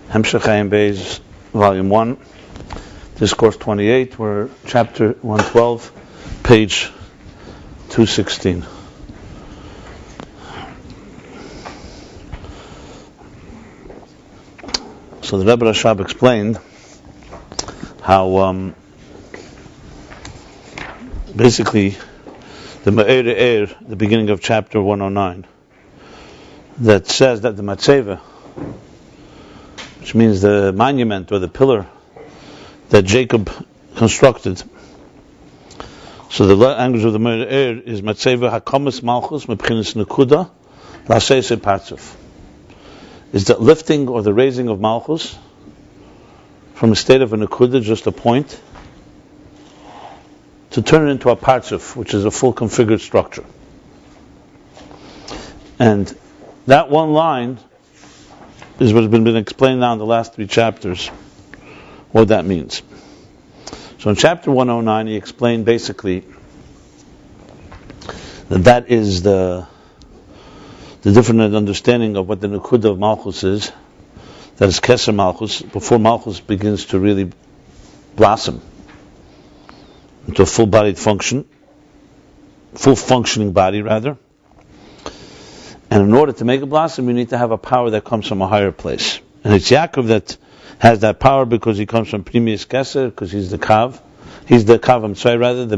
Ayin Beis, Volume 1, Discourse 28, we're chapter 112, page 216. So the Rabbi explained how basically the Ma'er, the beginning of chapter 109, that says that the Matzeva, which means the monument or the pillar that Jacob constructed. So the language of the Ma'er is Matzeva Hakomis Malchus Mepchinis Nekuda Lasese Patzuf. Is the lifting or the raising of Malchus from a state of a Nekuda, just a point, to turn it into a Patzuf, which is a full configured structure. And that one line is what has been explained now in the last three chapters, what that means. So in chapter 109, he explained basically that is the different understanding of what the Nekuda of Malchus is, that is Keser Malchus, before Malchus begins to really blossom into a full-bodied function, full functioning body rather. And in order to make it blossom, you need to have a power that comes from a higher place. And it's Yaakov that has that power because he comes from Primius Keser, because he's the Kav. He's the Kav, I'm sorry, rather, the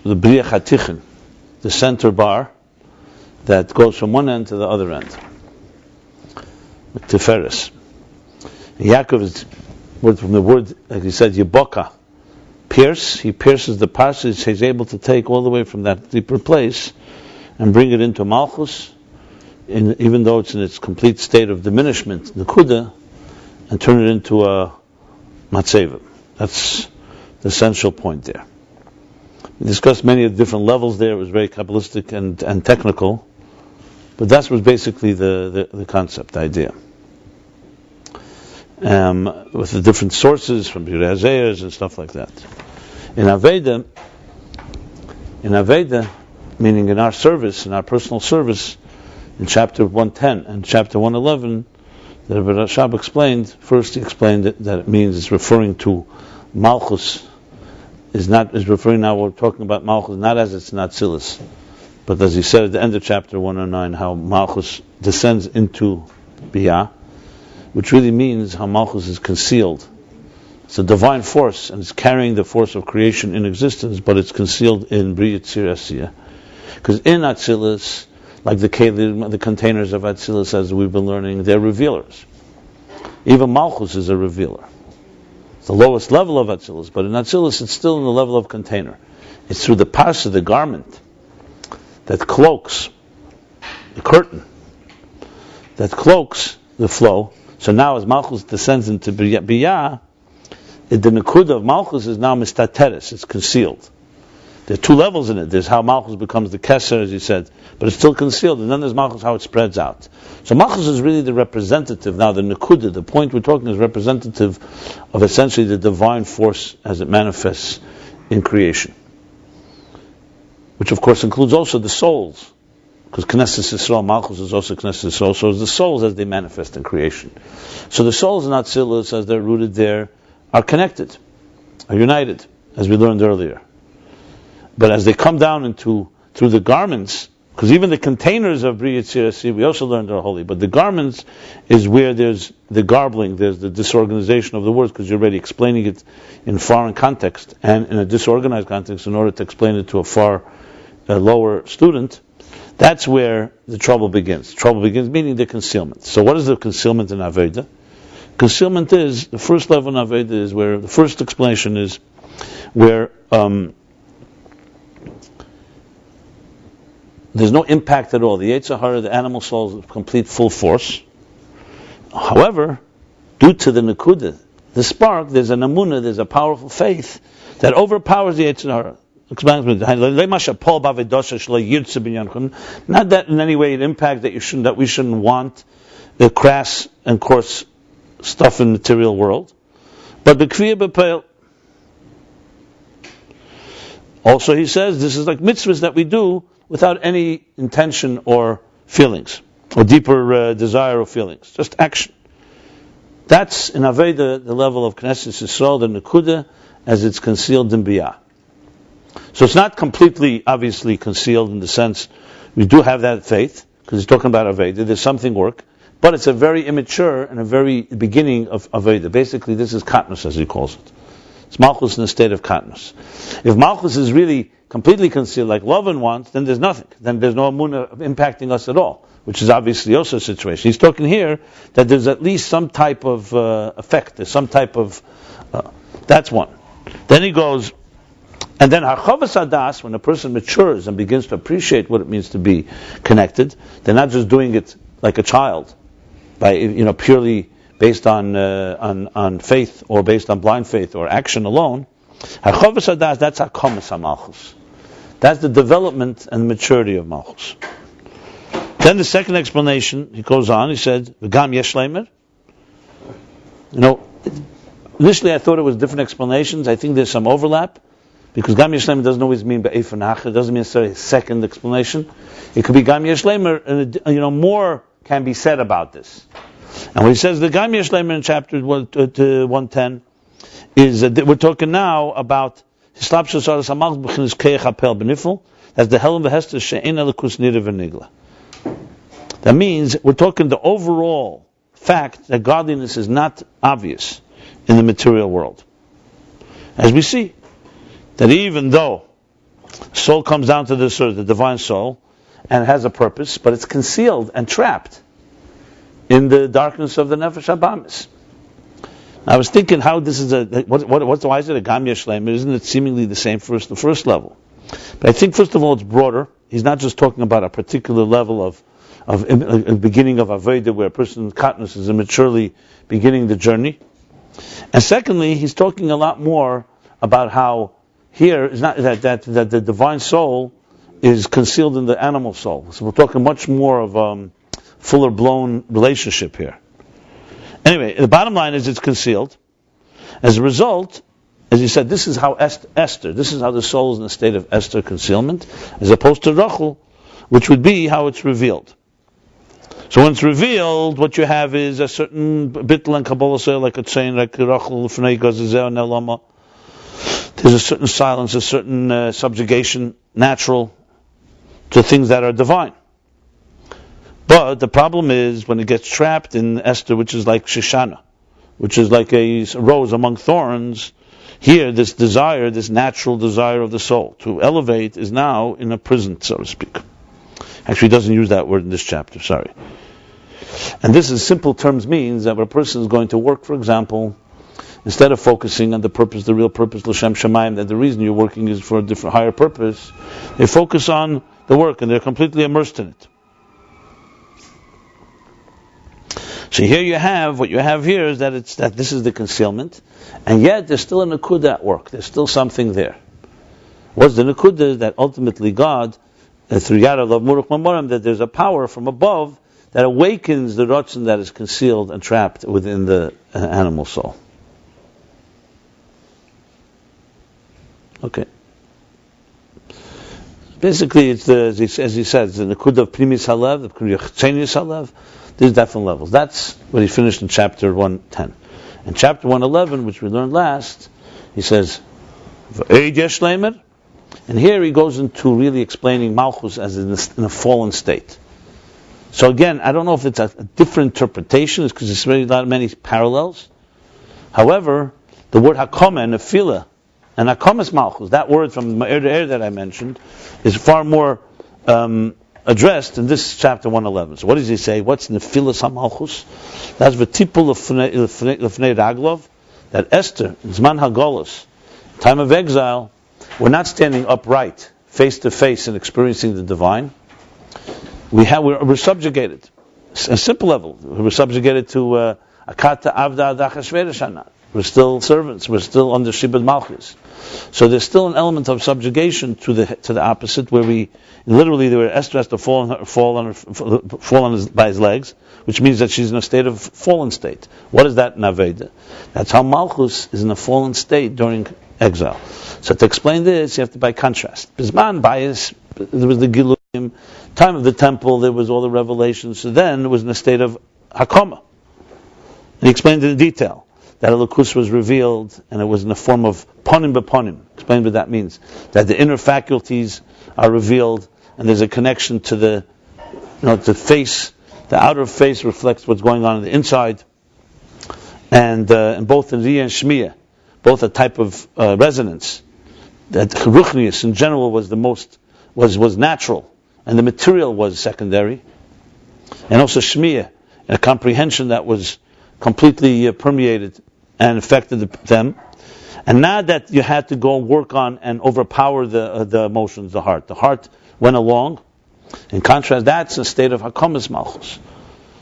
Bria Chatichin, the center bar that goes from one end to the other end. Tiferes. Yaakov is from the word, like he said, Yeboka. He pierces the passage, he's able to take all the way from that deeper place and bring it into Malchus, even though it's in its complete state of diminishment, Nekuda, and turn it into a Matzeva. That's the essential point there. We discussed many of the different levels there. It was very Kabbalistic and technical, but that was basically the concept, the idea. With the different sources from Yireh and stuff like that. In Aveda, meaning in our service, in our personal service, in chapter 110 and chapter 111, the Rabbi explained, first he explained that it means it's referring to Malchus, is referring now, we're talking about Malchus, not as it's not Atzilus, but as he said at the end of chapter 109, how Malchus descends into Biyah, which really means how Malchus is concealed. It's a divine force, and it's carrying the force of creation in existence, but it's concealed in Bria Tzir Asiyah. Because in Atzilus, like the kelim, the containers of Atzilus, as we've been learning, they're revealers. Even Malchus is a revealer. It's the lowest level of Atzilus, but in Atzilus it's still in the level of container. It's through the pasha, the garment, that cloaks, the curtain, that cloaks the flow. So now as Malchus descends into Biyah, the Nekuda of Malchus is now mistateres, it's concealed. There are two levels in it. There's how Malchus becomes the Keser, as you said, but it's still concealed, and then there's Malchus, how it spreads out. So Malchus is really the representative. Now the Nekuda, the point we're talking is representative of essentially the divine force as it manifests in creation. Which of course includes also the souls. Because Knesset Yisrael, Malchus is also Knesset Yisrael, so is the souls as they manifest in creation. So the souls in Atzilus, as they're rooted there, are connected, are united, as we learned earlier. But as they come down through the garments, because even the containers of Bria Tzir Asiyah, we also learned are holy, but the garments is where there's the garbling, there's the disorganization of the words, because you're already explaining it in foreign context, and in a disorganized context in order to explain it to a lower student. That's where the trouble begins. Trouble begins meaning the concealment. So what is the concealment in Aveda? Concealment is, the first level in Aveda is where, the first explanation is where there's no impact at all. The Yetzer Hara, the animal soul, is complete full force. However, due to the Nekuda, the spark, there's an amunah, there's a powerful faith that overpowers the Yetzer Hara. Not that in any way it impacts that we shouldn't want the crass and coarse stuff in the material world, but the kriya b'peil. Also, he says this is like mitzvahs that we do without any intention or feelings, or deeper desire or feelings, just action. That's in Aveda the level of Knesset Yisrael, the Nekuda, as it's concealed in Biyah. So it's not completely, obviously, concealed in the sense we do have that faith, because he's talking about Aveda, there's something work, but it's a very immature and a very beginning of Aveda. Basically, this is Katnus, as he calls it. It's Malchus in a state of Katnus. If Malchus is really completely concealed, like Lavan wants, then there's nothing. Then there's no Amunah impacting us at all, which is obviously also a situation. He's talking here that there's at least some type of effect, there's some type of... that's one. Then he goes, and then Harchavas Adas, when a person matures and begins to appreciate what it means to be connected, they're not just doing it like a child, by purely based on faith or based on blind faith or action alone. Harchavas Adas, that's Hakamas HaMalchus. That's the development and maturity of Malchus. Then the second explanation, he goes on, he said, V'gam yesh leimer. Initially I thought it was different explanations. I think there's some overlap, because Gam yesh leimer doesn't always mean be'efanach. It doesn't mean necessarily a second explanation. It could be Gam yesh leimer, and more can be said about this. And when he says the Gam yesh leimer in chapter 110, is we're talking now about hislapshus aras hamalchus b'chinas keich hapel b'nifel. That's the helen v'hester she'en elikus nira v'nigla. That means we're talking the overall fact that godliness is not obvious in the material world. As we see, that even though soul comes down to this earth, the divine soul, and has a purpose, but it's concealed and trapped in the darkness of the Nefesh Habamis. I was thinking how this is why is it a Gam Yesh Leimer? Isn't it seemingly the same for the first level? But I think first of all it's broader. He's not just talking about a particular level of a beginning of Aveda where a person Katnus is immaturely beginning the journey. And secondly, he's talking a lot more about how here is not that the divine soul is concealed in the animal soul. So we're talking much more of fuller blown relationship here. Anyway, the bottom line is it's concealed. As a result, as he said, this is how Esther, this is how the soul is in a state of Esther concealment, as opposed to Rachel, which would be how it's revealed. So when it's revealed, what you have is a certain bittul and kabbalah, like it's saying, like Rachel l'fnei gazazel nelama. There's a certain silence, a certain subjugation, natural, to things that are divine. But the problem is when it gets trapped in Esther, which is like Shoshana, which is like a rose among thorns. Here, this desire, this natural desire of the soul to elevate, is now in a prison, so to speak. Actually, he doesn't use that word in this chapter, sorry. And this, in simple terms, means that when a person is going to work, for example, instead of focusing on the purpose, the real purpose, l'shem shamayim, that the reason you're working is for a different, higher purpose, they focus on the work and they're completely immersed in it. So here you have, what you have here is that this is the concealment, and yet there's still a nekuda at work, there's still something there. What's the nekuda? That ultimately God, through Yarav Muruch Mamorim, that there's a power from above that awakens the rotzen that is concealed and trapped within the animal soul. Okay. Basically, it's as he says, the nekuda of primis halev, the chenius halev. There's different levels. That's what he finished in chapter 110. In chapter 111, which we learned last, he says, "V'eid yesh leimer," and here he goes into really explaining Malchus as in a fallen state. So again, I don't know if it's a different interpretation, because there's really not many parallels. However, the word hakoma and nefila and hakamas Malchus, that word from Ma'ir to Eir that I mentioned, is far more addressed in this chapter 111. So what does he say? What's nefilas hamalchus? That's v'tipul l'fnei raglov. That Esther, in Zman HaGolus, time of exile, we're not standing upright, face to face, and experiencing the divine. We're subjugated. A simple level. We're subjugated to akata avda adachashvereshana. We're still servants. We're still under Shibud Malchus. So there's still an element of subjugation to the opposite, where we literally Esther has to fall by his legs, which means that she's in a state of fallen state. What is that in Aveda? That's how Malchus is in a fallen state during exile. So to explain this, you have to by contrast. Bisman bias, there was the Gilu. time of the temple, there was all the revelations. So then it was in a state of hakama. And he explained in detail that Elokus was revealed, and it was in the form of ponim beponim. Explained what that means. That the inner faculties are revealed, and there's a connection to the face. The outer face reflects what's going on in the inside. And both in Riyah and Shmiya, both a type of resonance. That Ruchnius in general was was natural, and the material was secondary. And also Shmiya, a comprehension that was completely permeated and affected them. And not that you had to go work on and overpower the emotions, the heart. The heart went along. In contrast, that's a state of Hakamas Malchus.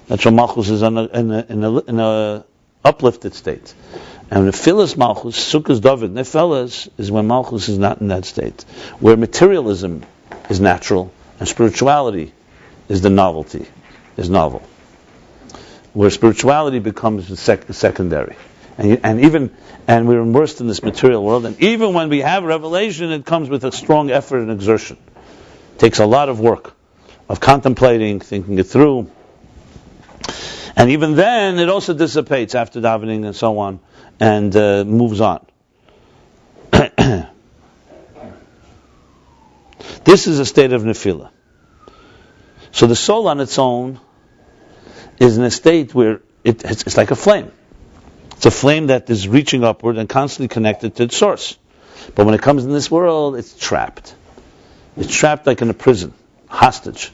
That's when Malchus is in a uplifted state. And Nephilas Malchus, Sukkos David, Nephilas, is when Malchus is not in that state. Where materialism is natural and spirituality is the novelty, is novel. Where spirituality becomes secondary. And we're immersed in this material world, and even when we have revelation, it comes with a strong effort and exertion. It takes a lot of work of contemplating, thinking it through. And even then, it also dissipates after davening and so on, and moves on. This is a state of nefila. So the soul on its own is in a state where it's like a flame. It's a flame that is reaching upward and constantly connected to its source. But when it comes in this world, it's trapped. It's trapped like in a prison, hostage,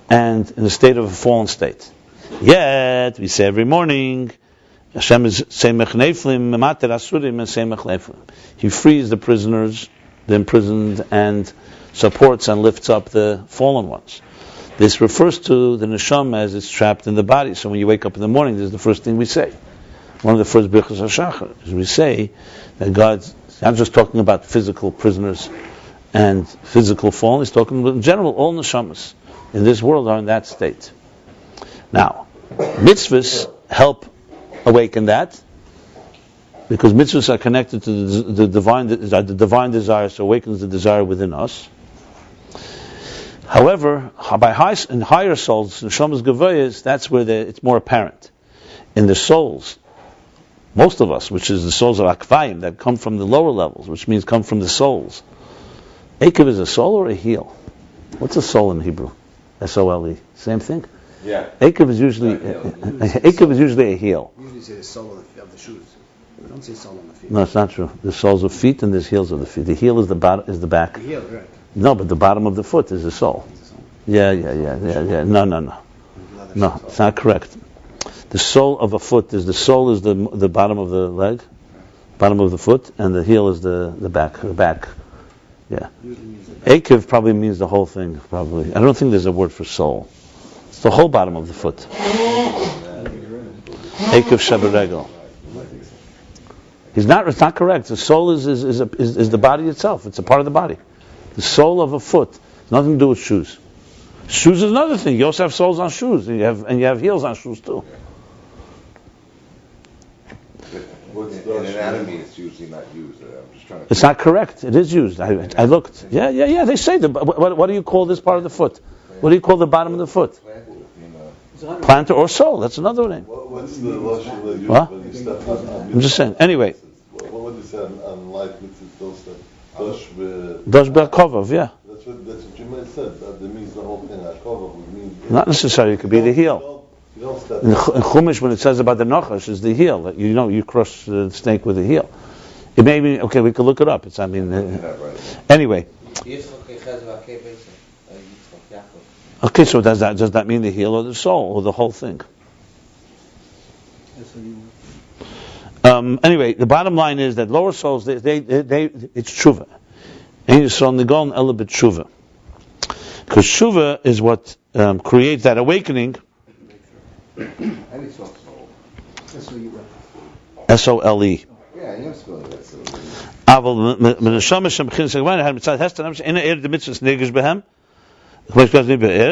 and in a state of a fallen state. Yet, we say every morning, Hashem is Semech Neflim, Mater Asurim, and Semech Neflim. He frees the prisoners, the imprisoned, and supports and lifts up the fallen ones. This refers to the neshama as it's trapped in the body. So when you wake up in the morning, this is the first thing we say. One of the first Birchas HaShachar is we say that God's not just talking about physical prisoners and physical fallen, he's talking about in general, all neshamas in this world are in that state. Now, mitzvahs help awaken that, because mitzvahs are connected to the divine desire, so awakens the desire within us. However, in higher souls, neshamas gavayas, that's where it's more apparent. In the souls, most of us, which is the souls of akvayim, that come from the lower levels, which means come from the souls. Akev is a soul or a heel? What's a soul in Hebrew? S-O-L-E. Same thing? Yeah. Akev is usually a heel. We usually say the sole of the shoes. We don't say sole on the feet. No, it's not true. There's soles of feet and there's heels of the feet. The heel is the back. The heel, right. No, but the bottom of the foot is the sole. Yeah. No, it's not correct. The sole of a foot is the bottom of the leg, bottom of the foot, and the heel is the back. The back. Yeah. Akev probably means the whole thing. Probably. I don't think there's a word for sole. It's the whole bottom of the foot. Akev shabaregel. It's not correct. The sole is the body itself. It's a part of the body. The sole of a foot has nothing to do with shoes. Shoes is another thing. You also have soles on shoes, and you have heels on shoes too. In anatomy, it's usually not used. I'm just trying to. It's not correct. It is used. I looked. Yeah. They say what do you call this part of the foot? What do you call the bottom of the foot? Plantar or sole. That's another name. What's the lotion what? when you step on? I'm just saying. Anyway. What would you say on life with those steps? Dosh be'akovov, yeah. That's what you might have said. That means the whole thing. Akovov would mean. Not necessarily. It could be the heel. You don't step. In Chumash, when it says about the nachash, is the heel. That you crush the snake with the heel. It may be okay. We could look it up. Anyway. Okay, so does that mean the heel or the soul or the whole thing? Anyway, the bottom line is that lower souls, it's tshuva. And you saw nigon ela b'tshuva, because tshuva is what creates that awakening. S-O-L-E. Yeah, you're spelling that.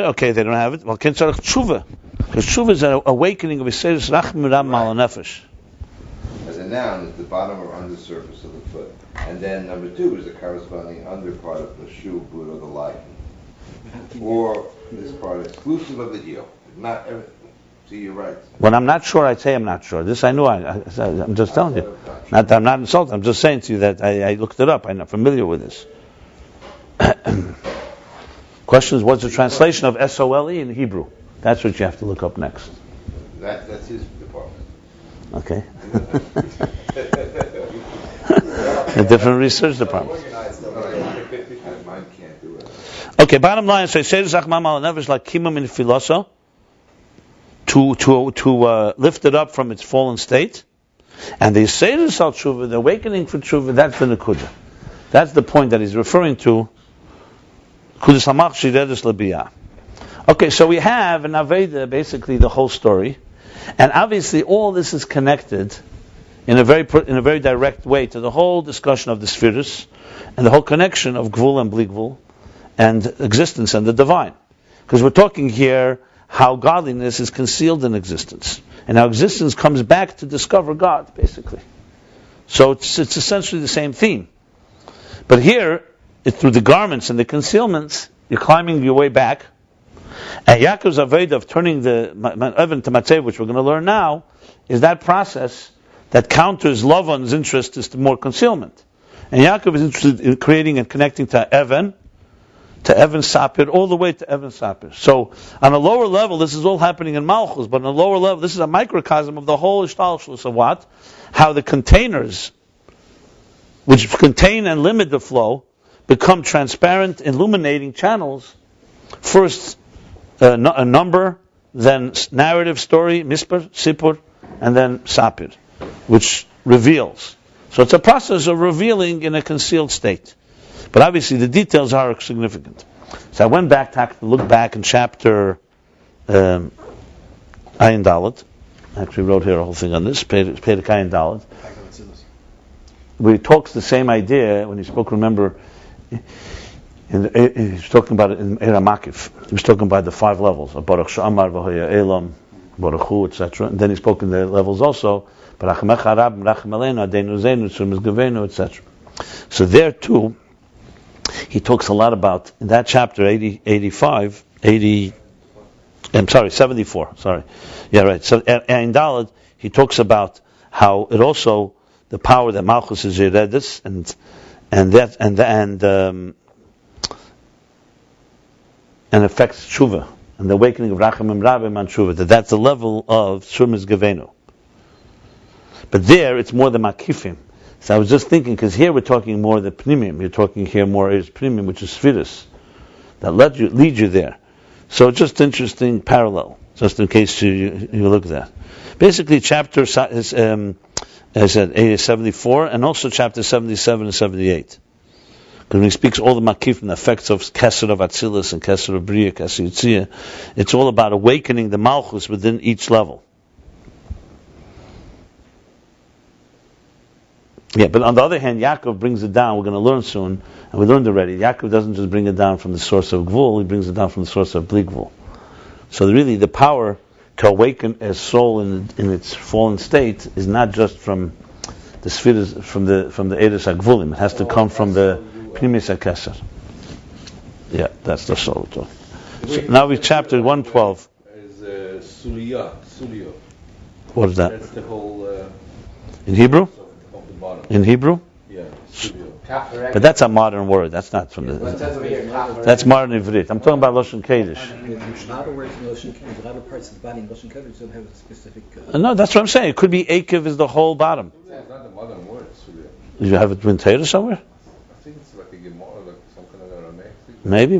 Okay, they don't have it. Well, tshuva, because tshuva is an awakening of Yisrael's rachim ram al nefesh. As a noun, it's the bottom or under surface of the foot, and then number 2 is the corresponding under part of the shoe, boot, or the leg. Or this part exclusive of the heel. Not everything. See, you're right. When I'm not sure, I'd say I'm not sure. This I know. I'm just telling you. Not that I'm not insulted. I'm just saying to you that I looked it up. I'm not familiar with this. Question is, what's the translation of SOLE in Hebrew? That's what you have to look up next. That's his department. Okay. A different research department. Mine can't do it. Okay, bottom line, so say like kimum in filoso, to lift it up from its fallen state, and the Yisrael Sal Tshuva, the awakening for Tshuva, that's the Nekuda. That's the point that he's referring to. Okay, so we have in Aveda basically the whole story, and obviously all this is connected in a very direct way to the whole discussion of the spheres and the whole connection of Gvul and Bli Gvul and existence and the divine. Because we're talking here how godliness is concealed in existence, and how existence comes back to discover God, basically. So it's essentially the same theme. But here, through the garments and the concealments, you're climbing your way back. And Yaakov's Aveda of turning the Evan to Matzev, which we're going to learn now, is that process that counters Lavan's interest is to more concealment. And Yaakov is interested in creating and connecting to Evan Sapir, all the way to Evan Sapir. So on a lower level, this is all happening in Malchus, but on a lower level, this is a microcosm of the whole Ishtalshlus of what? How the containers, which contain and limit the flow, become transparent, illuminating channels. First, a number, then narrative story, mispar, sipur, and then sapir, which reveals. So it's a process of revealing in a concealed state. But obviously the details are significant. So I went back to look back in chapter Ayin Dalet. I actually wrote here a whole thing on this, Perek Ayin Dalet. Where he talks the same idea when he spoke, remember, he was talking about it in Era Makif. He was talking about the 5 levels of Baruch Sha'amar, V'hoya Elam, Baruch Hu, etc. And then he spoke in the levels also, Barachmecha Rab, Rachem Aleinu, Adenu Zenu, Tzurmiz Gevenu, etc. So there too, he talks a lot about, in that chapter 74, sorry. Yeah, right. So in Dalet, he talks about how it also, the power that Malchus is Yeredis, and affects Tshuva, and the awakening of Rachamim Rabim on Tshuva, that's the level of Tzurmiz Gevenu. But there, it's more the Makifim. So I was just thinking, because here we're talking more the Pnimim, you're talking here more is Pnimim, which is Sfiris, that lead you there. So just interesting parallel, just in case you look at that. Basically, chapter is, as I said, 74, and also chapter 77 and 78. Because when he speaks all the Makifim, the effects of Keser of Atzilus and Keser of Bria, Keser Yitzia, it's all about awakening the Malchus within each level. Yeah, but on the other hand, Yaakov brings it down. We're going to learn soon, and we learned already. Yaakov doesn't just bring it down from the source of Gvul, he brings it down from the source of Bli Gvul. So really, the power to awaken a soul in its fallen state is not just from the spheres, from the Eres HaGvulim. It has to come from the Pnimis HaKeser. Yeah, that's the soul. So now we chapter 112. Is Suliya. What is that? That's the whole. In Hebrew? Of the bottom. In Hebrew? Yeah, Suliya. But that's a modern word. That's not from the. That's modern Ivrit. I'm talking about Lashon Kodesh. A lot of words in Lashon Kodesh, a lot of parts of the body in Lashon Kodesh don't have a specific. No, that's what I'm saying. It could be Akev is the whole bottom. It's not the modern word, Suliya. Did you have it in Torah somewhere? I think it's like a Gemara, like some kind of Aramaic. Maybe.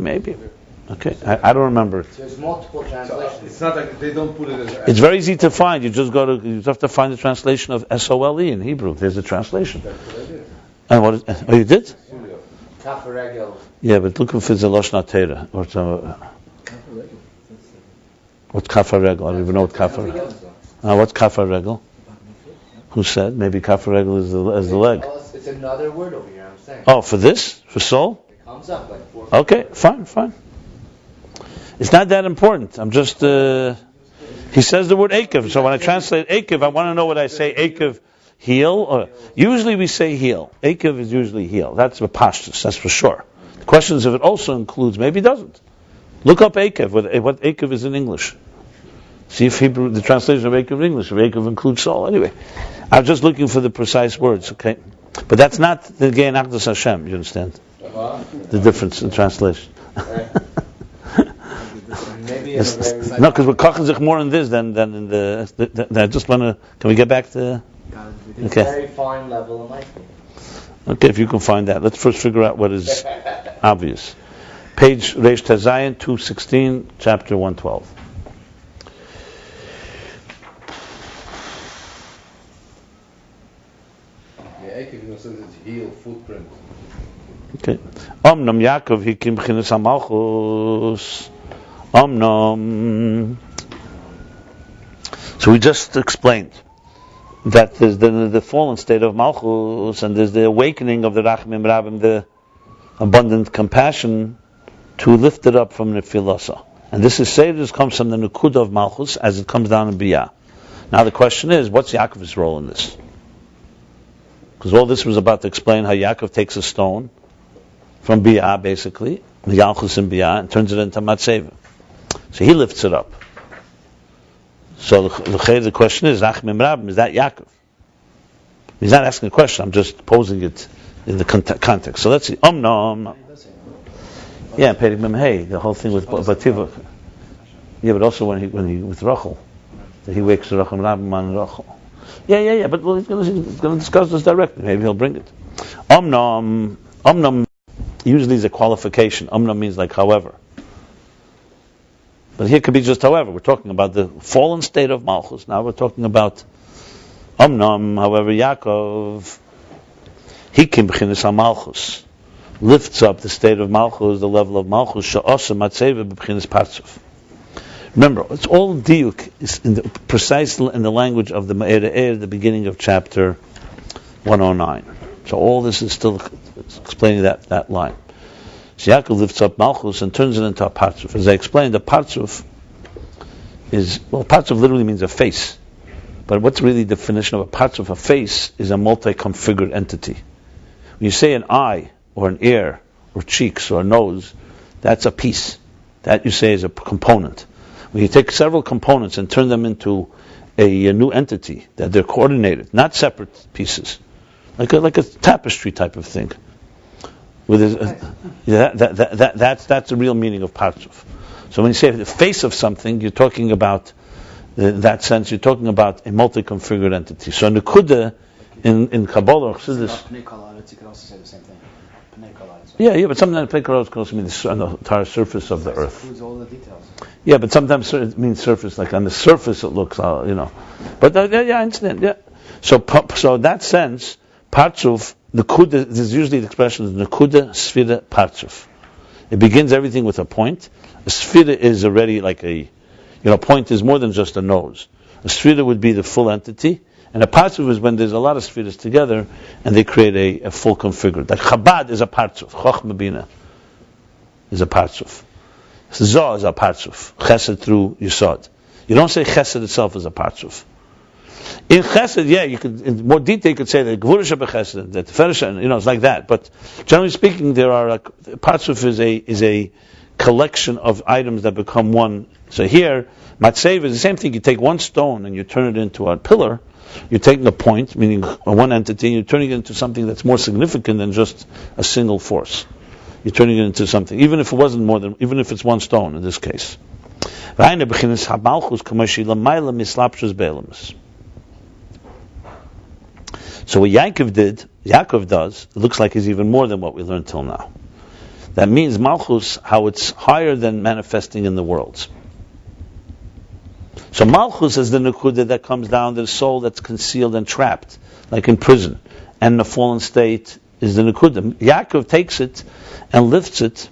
Okay, I don't remember it. There's multiple translations. It's not like they don't put it as. It's very easy to find. You have to find the translation of SOLE in Hebrew. There's a translation. That's what I did. And what? You did? Suliya. Kafaregel. Yeah, but look if it's a Lashon HaTorah or what's Kafar Regel? I don't even know what Kafar. What's Kafar Regel? Who said? Maybe Kafar Regel is the leg. It's another word over here. I'm saying. Oh, for this? For soul? It comes up like 4. Okay, fine. It's not that important. I'm just. He says the word Akev. So when I translate Akev, I want to know what I say. Akev, heel. Usually we say heel. Akev is usually heel. That's the pashtus. That's for sure. The question is if it also includes. Maybe it doesn't. Look up Akev, what Akev is in English. See if Hebrew, the translation of Akev in English, if Akev includes soul. Anyway, I'm just looking for the precise words, okay? But that's not the Gein Achdus Hashem, you understand? The difference in translation. Maybe in a very No, because we're kochen sich more in this than in the I just want to, can we get back to... Okay. very fine level in life. Okay, if you can find that. Let's first figure out what is obvious. Page Reish Tezayin 216, chapter 112. Heel footprint. Okay. Omnam Yaakov hikim b'chinas HaMalchus. Omnam. So we just explained that there's the fallen state of Malchus, and there's the awakening of the Rachmim Rabim, the abundant compassion, to lift it up from the Nefilasa. And this is said, this comes from the Nekuda of Malchus as it comes down in Biyah. Now the question is, what's Yaakov's role in this? Because all this was about to explain how Yaakov takes a stone from Biyah, basically, the Malchus in Biyah, and turns it into Matseva. So he lifts it up. So the question is, Rachmim Rabim, is that Yaakov? He's not asking a question, I'm just posing it in the context. So let's see. Omnam. Yeah, Perek Mem Hey, the whole thing with Bativa. Yeah, but also when he with Rachel, that he wakes Rachel Rabim on Rachel. Yeah. But he's going to discuss this directly. Maybe he'll bring it. Omnam usually is a qualification. Omnam means like however. But here it could be just however. We're talking about the fallen state of Malchus. Now we're talking about Omnam, however, Yaakov, Hikim b'chinas HaMalchus, lifts up the state of Malchus, the level of Malchus, Sha'asa Matseva b'chinas Partzuf. Remember, it's all diuk, is precisely in the language of the Ma'er, the beginning of chapter 109. So all this is still explaining that line. So Yaakov lifts up Malchus and turns it into a Partzuf. As I explained, the Partzuf Partzuf literally means a face. But what's really the definition of a Partzuf? A face is a multi-configured entity. When you say an eye, or an ear, or cheeks, or a nose, that's a piece. That you say is a component. When you take several components and turn them into a new entity, that they're coordinated, not separate pieces, like a tapestry type of thing. That's the real meaning of Partzuf. So when you say the face of something, you're talking about, in that sense, you're talking about a multi-configured entity. So Nekuda in Kabbalah, Chassidus. You could also say the same thing. Yeah, but sometimes Pnei Kolos can also mean the entire surface of the earth. Includes all the details. Yeah, but sometimes it means surface, like on the surface it looks, But I understand. Yeah. So in that sense, Partzuf, Nekuda, there's usually the expression is Nekuda, Sfira, Partzuf. It begins everything with a point. A Sfira is already like a point is more than just a nose. A Sfira would be the full entity, and a Partzuf is when there's a lot of Sfiras together and they create a full configured. Like Chabad is a Partzuf, Chochma Bina is a Partzuf. Zoh is a Partzuf, Chesed through Yisod. You don't say Chesed itself is a Partzuf. In Chesed, you could, in more detail, you could say that Gvura Shebechesed, that Ferish, it's like that. But generally speaking, there are Partzuf is a collection of items that become one. So here, Matseva is the same thing. You take one stone and you turn it into a pillar. You're taking a point, meaning one entity, and you're turning it into something that's more significant than just a single force. You're turning it into something, even if it's one stone in this case. So what Yaakov does, it looks like is even more than what we learned till now. That means Malchus, how it's higher than manifesting in the worlds. So Malchus is the Nekuda that comes down to the soul that's concealed and trapped, like in prison. And the fallen state is the Nekuda. Yaakov takes it and lifts it.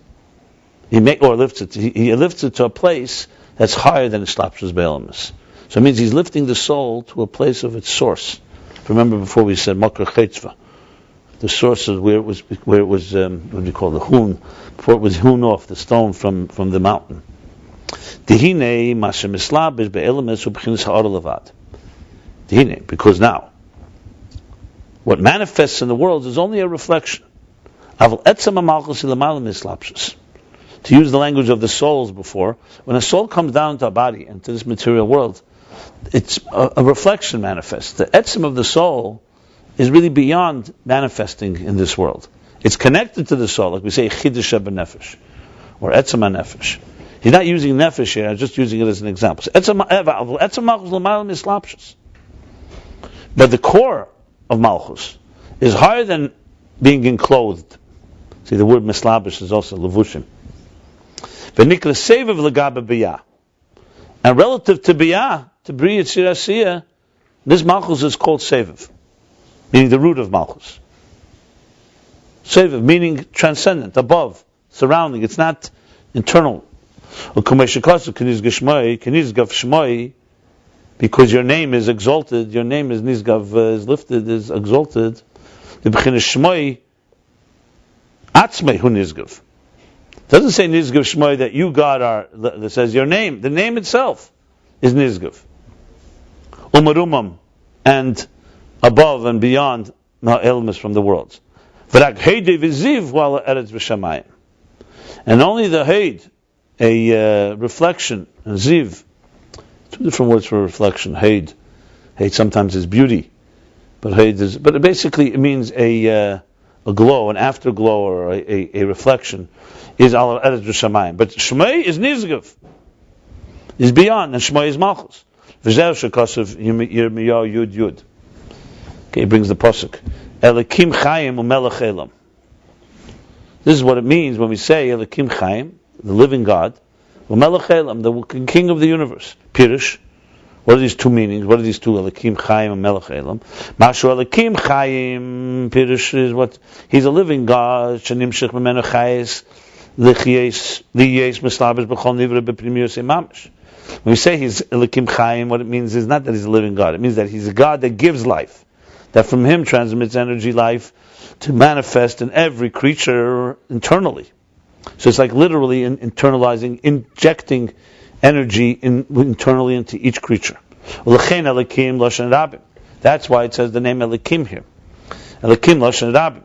He lifts it to a place that's higher than Ishlapshus Be'elamis. So it means he's lifting the soul to a place of its source. Remember before we said Makar Chetzva. The source is where it was what do you call the Hun, before it was hewn off, the stone from the mountain. Because now, what manifests in the world is only a reflection. The to use the language of the souls before, when a soul comes down into a body, into this material world, it's a reflection manifests. The etzem of the soul is really beyond manifesting in this world. It's connected to the soul, like we say, chiddush b'nefesh, or etzem nefesh. He's not using nefesh here, I'm just using it as an example. But the core of malchus is higher than being enclothed. See, the word mislabish is also levushim. And relative to biyah, to bria tzirasiyah, this malchus is called seviv, meaning the root of malchus. Seviv, meaning transcendent, above, surrounding. It's not internal. Because your name is exalted, your name is nizgav, is lifted, is exalted. The b'chinas shmoi atzmei hu nizgav. Doesn't say nizgav shmoi that you God are. It says your name. The name itself is nizgav. Umarumam, and above and beyond elements from the worlds. V'rak heide v'ziv while eretz v'shamayim. And only the heid, a reflection, a ziv. Two different words for reflection. Heid sometimes is beauty, but basically it means a glow, an afterglow, or a reflection. Is al eretz v'shamayim. But shmei is nizgav, is beyond, and shmei is malchus. V'zeh shekasav Yirmiyahu Yud Yud. Okay, he brings the pasuk. Elikim chayim u'melech elam. This is what it means when we say Elikim chayim, the living God, u'melech elam, the king of the universe. Pirush. What are these two meanings? What are these two? Elikim chayim u'melech elam. Mashu Elikim chayim. Pirush is what? He's a living God. Shenimshich memenu chayis lichiyes mislabish b'chol nivra b'pnimiyos imamish. When we say he's Elikim chayim, what it means is not that he's a living God. It means that he's a God that gives life, that from him transmits energy, life, to manifest in every creature internally. So it's like literally internalizing, injecting energy internally into each creature. That's why it says the name Elikim here. Elikim Lashon Rabbi.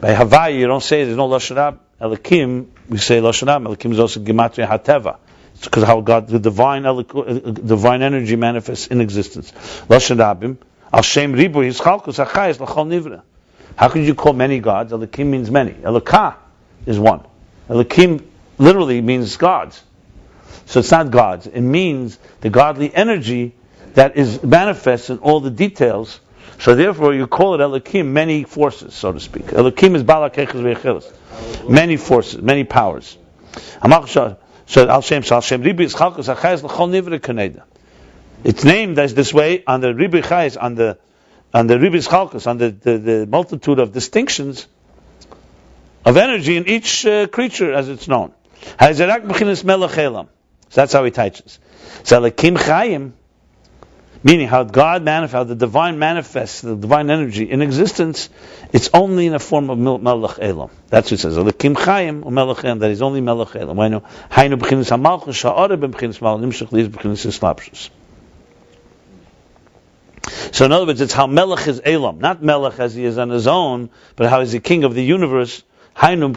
By Havai, you don't say there's no Lashon Rabbi. Elikim, we say Lashon Rabbi. Elikim is also Gematria HaTeva. It's because how God, the divine energy manifests in existence. Lashon Rabbi. Al Shem Ribu Yischalkus Achayis L'chol Nivra. How could you call many gods? Elikim means many. Elikah is one. Elikim literally means gods. So it's not gods. It means the godly energy that is manifest in all the details. So therefore you call it Elikim, many forces, so to speak. Elikim is Balakechas V'Yechelis. Many forces, many powers. So Al Shem Ribu Yischalkus Achayis L'chol Nivra Kaneda. It's named as this way on the Ribi Chayes, on the Ribi's Chalkus, on the multitude of distinctions of energy in each creature as it's known. So that's how he teaches. So Elikim Chayim, meaning how God manifests, how the divine manifests, the divine energy in existence, it's only in a form of Melech Elam. That's what it says. Elikim Chayim or Melech Elam, that is only Melech Elam. Why no? Hainu b'chinas HaMalchus, Sha'ara b'chinas Malchus, Nimshach Liz b'chinas Slapshus. So in other words, it's how Melech is Elam, not Melech as he is on his own, but how he's the king of the universe. Meaning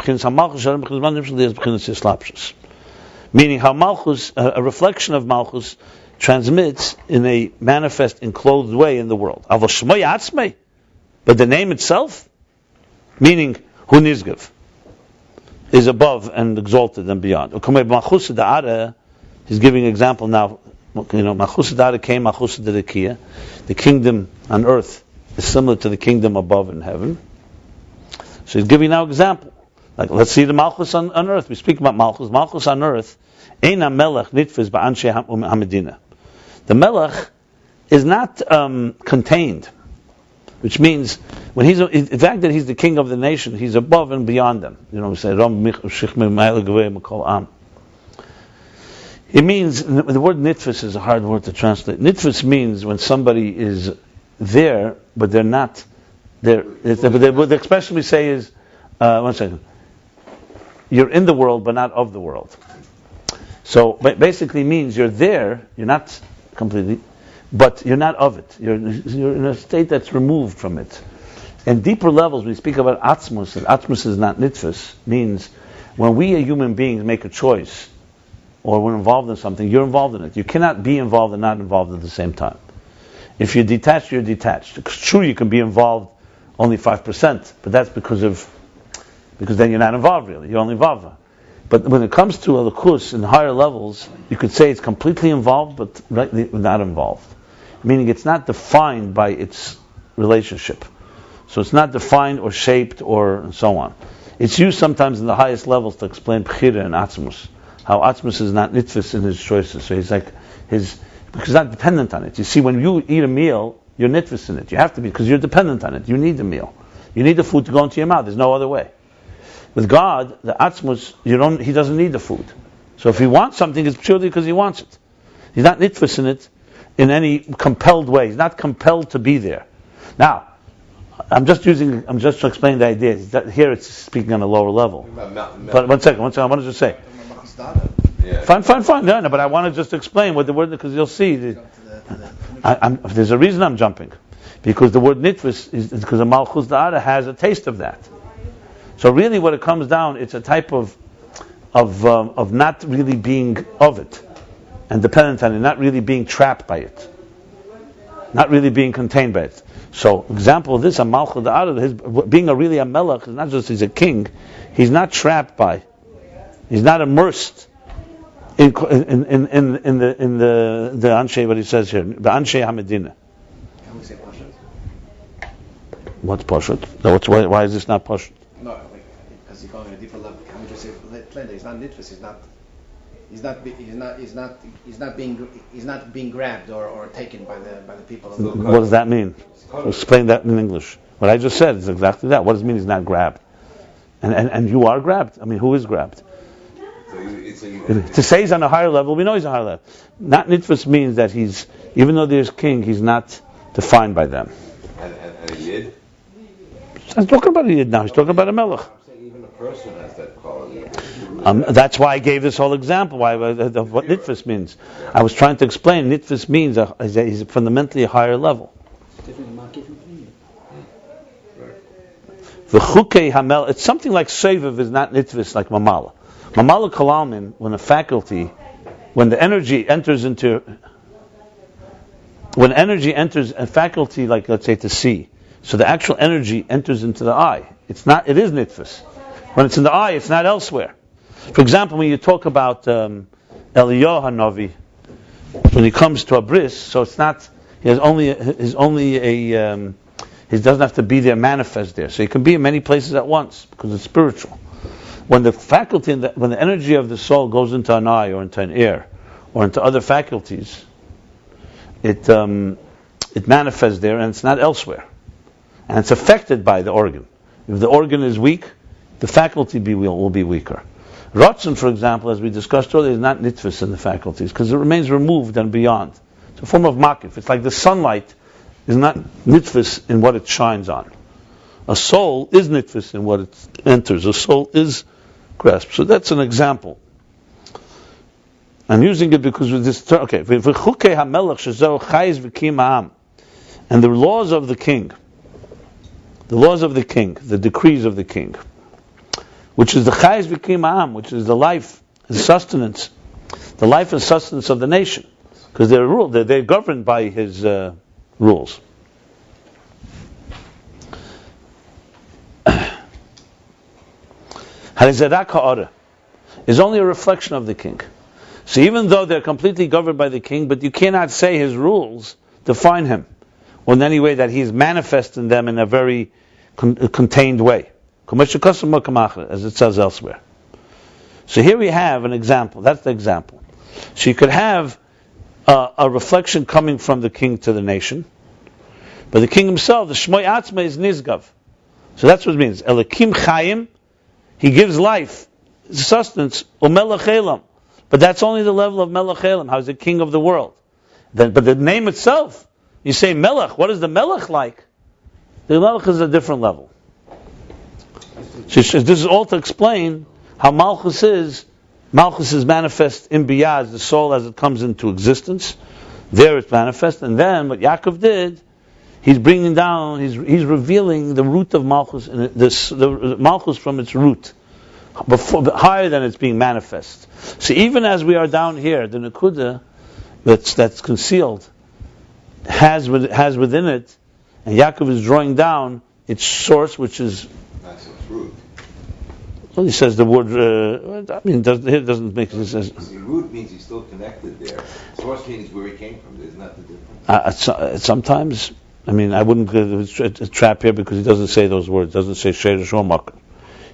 how Malchus, a reflection of Malchus, transmits in a manifest, enclosed way in the world. But the name itself, meaning Hu Nizgav, is above and exalted and beyond. He's giving an example now. Malchus came, Malchus Dedekiah. The kingdom on earth is similar to the kingdom above in heaven. So he's giving now an example. Like, let's see the Malchus on earth. We speak about Malchus. Malchus on earth, Eina Melech Nitfiz Ba'anshe HaMedina. The Melech is not contained, which means when the fact that he's the king of the nation, he's above and beyond them. We say Ram Shichme Ma'el Gevei Makol Am. It means, the word nitfis is a hard word to translate. Nitfis means when somebody is there, but they're not there. The expression we say is, one second, you're in the world, but not of the world. So, basically means you're there, you're not completely, but you're not of it. You're in a state that's removed from it. And deeper levels, we speak about atzmus, and atzmus is not nitfis, means when we as human beings make a choice, or we're involved in something, you're involved in it. You cannot be involved and not involved at the same time. If you're detached, you're detached. It's true you can be involved only 5%, but that's because then you're not involved really. You're only involved. But when it comes to a kurs in higher levels, you could say it's completely involved, but not involved. Meaning it's not defined by its relationship. So it's not defined or shaped or and so on. It's used sometimes in the highest levels to explain Bechira and Atzmus. How Atzmus is not nitfis in his choices. So he's like, because he's not dependent on it. You see, when you eat a meal, you're nitfis in it. You have to be, because you're dependent on it. You need the meal. You need the food to go into your mouth. There's no other way. With God, the Atzmus, he doesn't need the food. So if he wants something, it's purely because he wants it. He's not nitfis in it in any compelled way. He's not compelled to be there. Now, I'm just explaining the idea. Here it's speaking on a lower level. But one second, I want to just say. Yeah. Fine. No, but I want to just explain what the word, because you'll see. There's a reason I'm jumping. Because the word nitvis is because the Malchus Da'ara has a taste of that. So really what it comes down, it's a type of not really being of it. And dependent on it, not really being trapped by it. Not really being contained by it. So, example of this, a Malchus Da'ara, being really a melech, is not just he's a king, he's not trapped by, he's not immersed in the Anshe, what he says here, the Anshe HaMedina. Can we say Pashut? What's Pashut? Why is this not Pashut? No, because you're going a deeper level. Can we just say plainly? He's not nitfis. He's not being grabbed or taken by the people. What does that mean? Explain that in English. What I just said is exactly that. What does it mean he's not grabbed? And you are grabbed. I mean, who is grabbed? To say he's on a higher level, we know he's on a higher level. Not nitfus means that even though there's king, he's not defined by them. And a yid? I'm talking about a yid now. He's talking about a melech. I'm saying even a person has that quality. That's why I gave this whole example, what nitfus means. I was trying to explain, nitfus means he's fundamentally a higher level. It's something like Seviv is not nitfis like Mamala. Mamala Kalalmin, when energy enters a faculty like, let's say, to see, so the actual energy enters into the eye. It is nitfis. When it's in the eye, it's not elsewhere. For example, when you talk about Eliyahu Hanavi, when he comes to a bris, so it's not, he doesn't have to be there, manifest there. So he can be in many places at once, because it's spiritual. When the faculty, when the energy of the soul goes into an eye, or into an ear, or into other faculties, it manifests there, and it's not elsewhere. And it's affected by the organ. If the organ is weak, the faculty will be weaker. Ratzon, for example, as we discussed earlier, is not nitfis in the faculties, because it remains removed and beyond. It's a form of makif. It's like the sunlight is not nitfis in what it shines on. A soul is nitfis in what it enters. A soul is grasped. So that's an example. I'm using it because with this term, okay. And the laws of the king, the decrees of the king, which is the chayz v'kim ha'am, which is the life and sustenance, the life and sustenance of the nation, because they're governed by his rules. Harizadak ha'ara is only a reflection of the king. So even though they're completely governed by the king, but you cannot say his rules define him, or in any way that he's manifesting them in a very contained way, as it says elsewhere. So here we have an example. That's the example. So you could have a reflection coming from the king to the nation, but the king himself, the Shmoy Atzma, is Nizgav. So that's what it means. Elikim Chayim, he gives life, sustenance, Umelech Elam. But that's only the level of Melech Elam. How is the king of the world? But the name itself, you say Melech. What is the Melech like? The Melech is a different level. So this is all to explain how Malchus is. Malchus is manifest in Biyaz, the soul as it comes into existence. There it's manifest, and then what Yaakov did, he's bringing down, he's revealing the root of Malchus, the Malchus from its root, higher than it's being manifest. So even as we are down here, the Nakuda that's concealed has within it, and Yaakov is drawing down its source, which is. That's its root. Well, he says the word. It doesn't make any sense. See, root means he's still connected there. Source means where he came from. Isn't that the difference? Sometimes, I wouldn't get a trap here because he doesn't say those words. Doesn't say Sheresh or Makar.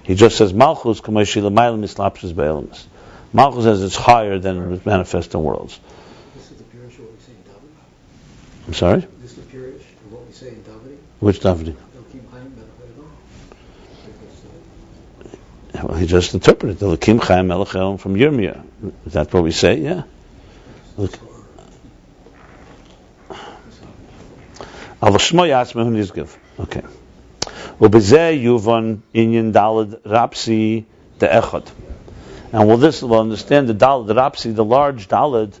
He just says Malchus K'maishi L'mayla Mislapshus Be'elamis. Malchus says it's higher than it manifests in worlds. This is the purish of what we say in David. I'm sorry? This is the purish of what we say in David. Which David? Well, he just interpreted the Elokim Chaim Melech Elam from Yirmiyah. Is that what we say? Yeah. Look. Al Shmo Yatzmeh Nizgiv. Okay. Ubezeh Yuvan Inyan Daled Rapsi the Echad. And we'll understand the Daled Rapsi, the large Daled,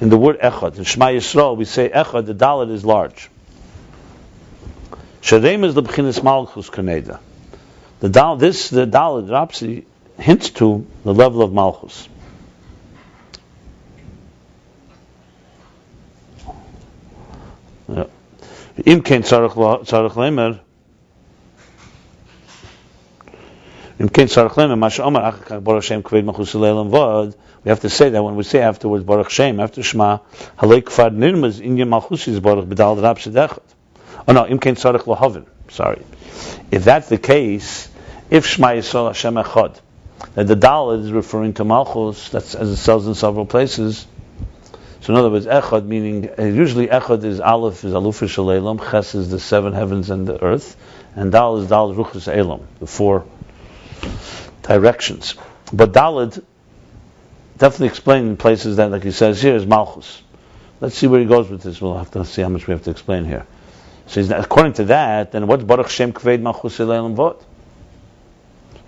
in the word Echad. In Shema Yisrael we say Echad, the Daled is large. Sharem is the B'chinas Malchus Kaneda. The Daled Rapsi hints to the level of Malchus. Im kein tzarich lemer. Im kein tzarich lemer. Masha Omar Achak Baruch Shem Kved Malchus Leilam Vod. We have to say that when we say afterwards Baruch Shem after Shema Halei Kfad Nirmaz Inyan Malchus is Baruch B'Daled Rapsi Dechad. Oh no, Im kein tzarich lehavin. Sorry. If that's the case, if Shema Yisrael Hashem Echad, that the dalet is referring to Malchus, that's as it says in several places. So in other words, Echad meaning usually Echad is Aleph is Aluf Shaleilam, Ches is the seven heavens and the earth, and Dal is Ruchus Elam, the four directions. But dalet definitely explained in places that, like he says here, is Malchus. Let's see where he goes with this. We'll have to see how much we have to explain here. So according to that, then what's Baruch Shem Kved Malchus Elam Vod?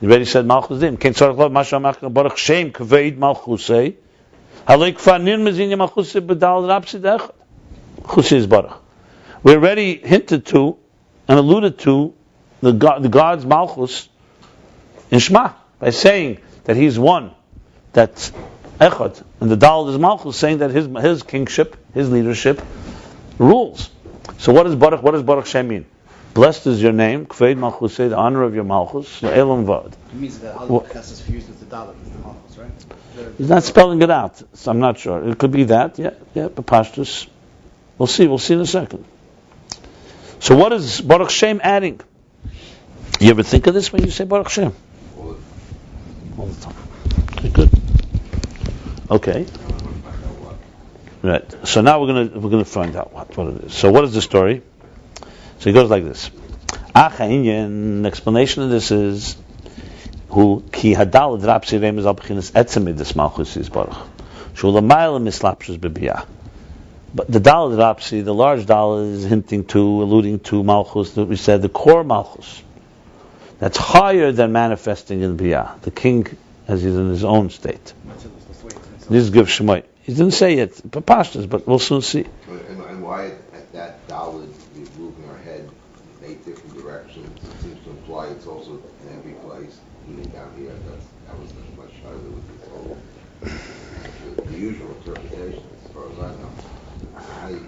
You already said Malchus Dim. Ken Tzarech Lov Masha Baruch Shem Kved Malchusei. Halei Kfar Nir Mezinya Malchusei B'Dal Rapsi Dechad. Malchusei is Baruch. We already hinted to and alluded to the God's Malchus in Shema by saying that He's one, that's Echad, and the Dal is Malchus, saying that his kingship, his leadership, rules. So what does Baruch Shem mean? Blessed is your name, Kved Malchusei, the honor of your Malchus, Elam Vod. It means that Aleph Ches is fused with the Dalet, with the Malchus, right? He's not spelling it out, so I'm not sure. It could be that, yeah, but Pashtus. We'll see in a second. So what is Baruch Shem adding? You ever think of this when you say Baruch Shem? All the time. Okay, good. Okay. Right. So now we're gonna find out what it is. So what is the story? So he goes like this. The explanation of this is who ki hadal drapsi remes al b'chinas etzemid des malchus is baruch shul amayla mislapshus b'biyah. But the dal drapsi, the large dal, is hinting to, alluding to malchus. That we said the core malchus that's higher than manifesting in biyah. The king, as he's in his own state. This gives Shemai. He didn't say it, but we'll soon see. And why at that dalet is moving our head in 8 different directions? It seems to imply it's also in every place, even down here. That was much higher with the usual interpretation, as far as I know.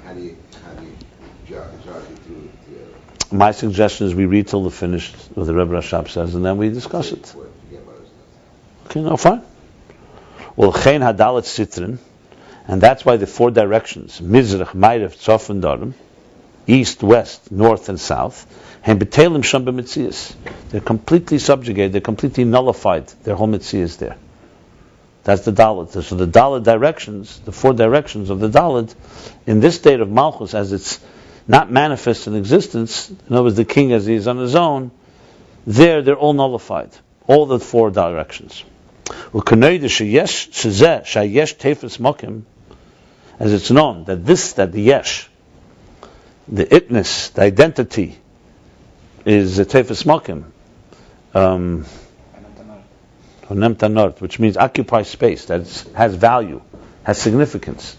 How do you judge it to my suggestion is we read till the finished, what the Rebbe Rashab says, and then we discuss it. Okay, no, fine. Well, Chen Hadalet Sitrin, and that's why the 4 directions, Mizrach, Ma'ariv, Tzof, and Darim, east, west, north, and south, and B'Telim Sham B'Metzias, they're completely subjugated, they're completely nullified, their whole Metzias there. That's the Dalet. So the Dalet directions, the 4 directions of the Dalet, in this state of Malchus, as it's not manifest in existence, in other words, the king as he is on his own, they're all nullified, all the 4 directions. As it's known that the yesh, the itness, the identity, is a tefes mokim, which means occupy space, that has value, has significance.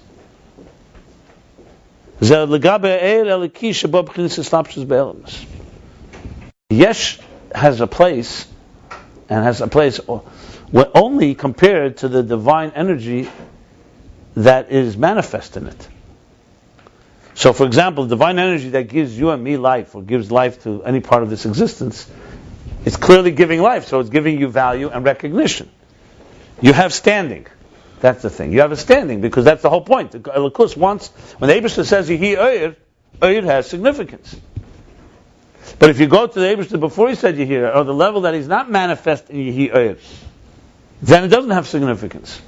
Yesh has a place and has a place only compared to the divine energy that is manifest in it. So, for example, divine energy that gives you and me life, or gives life to any part of this existence, it's clearly giving life, so it's giving you value and recognition. You have standing. That's the thing. You have a standing, because that's the whole point. The Elokus wants, when the Eibishter says Yehi Oyer, Oyer has significance. But if you go to the Eibishter before he said Yehi, or the level that he's not manifest in Yehi Oyer, then it doesn't have significance.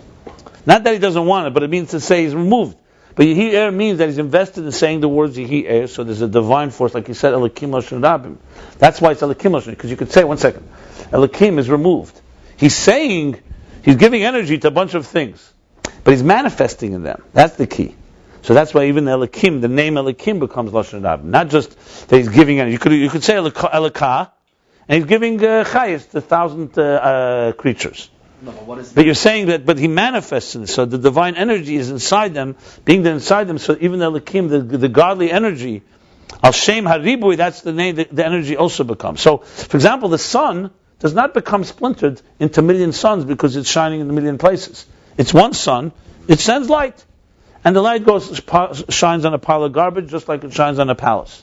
Not that he doesn't want it, but it means to say he's removed. But Yehi Er means that he's invested in saying the words Yehi Er, so there's a divine force, like he said, Elokim Lashon Rabim. That's why it's Elokim Lashon, because you could say, one second, Elokim is removed. He's saying, he's giving energy to a bunch of things, but he's manifesting in them. That's the key. So that's why even Elokim, the name Elokim becomes Lashon Rabim. Not just that he's giving energy. You could say Elokah, and he's giving Chayis to 1,000 creatures. No, what is But you're saying that, but he manifests in it, so the divine energy is inside them, being there inside them, so even the Elokim, the godly energy, Al Shem Haribui, that's the name, the energy also becomes. So, for example, the sun does not become splintered into million suns because it's shining in a million places. It's one sun, it sends light. And the light shines on a pile of garbage just like it shines on a palace.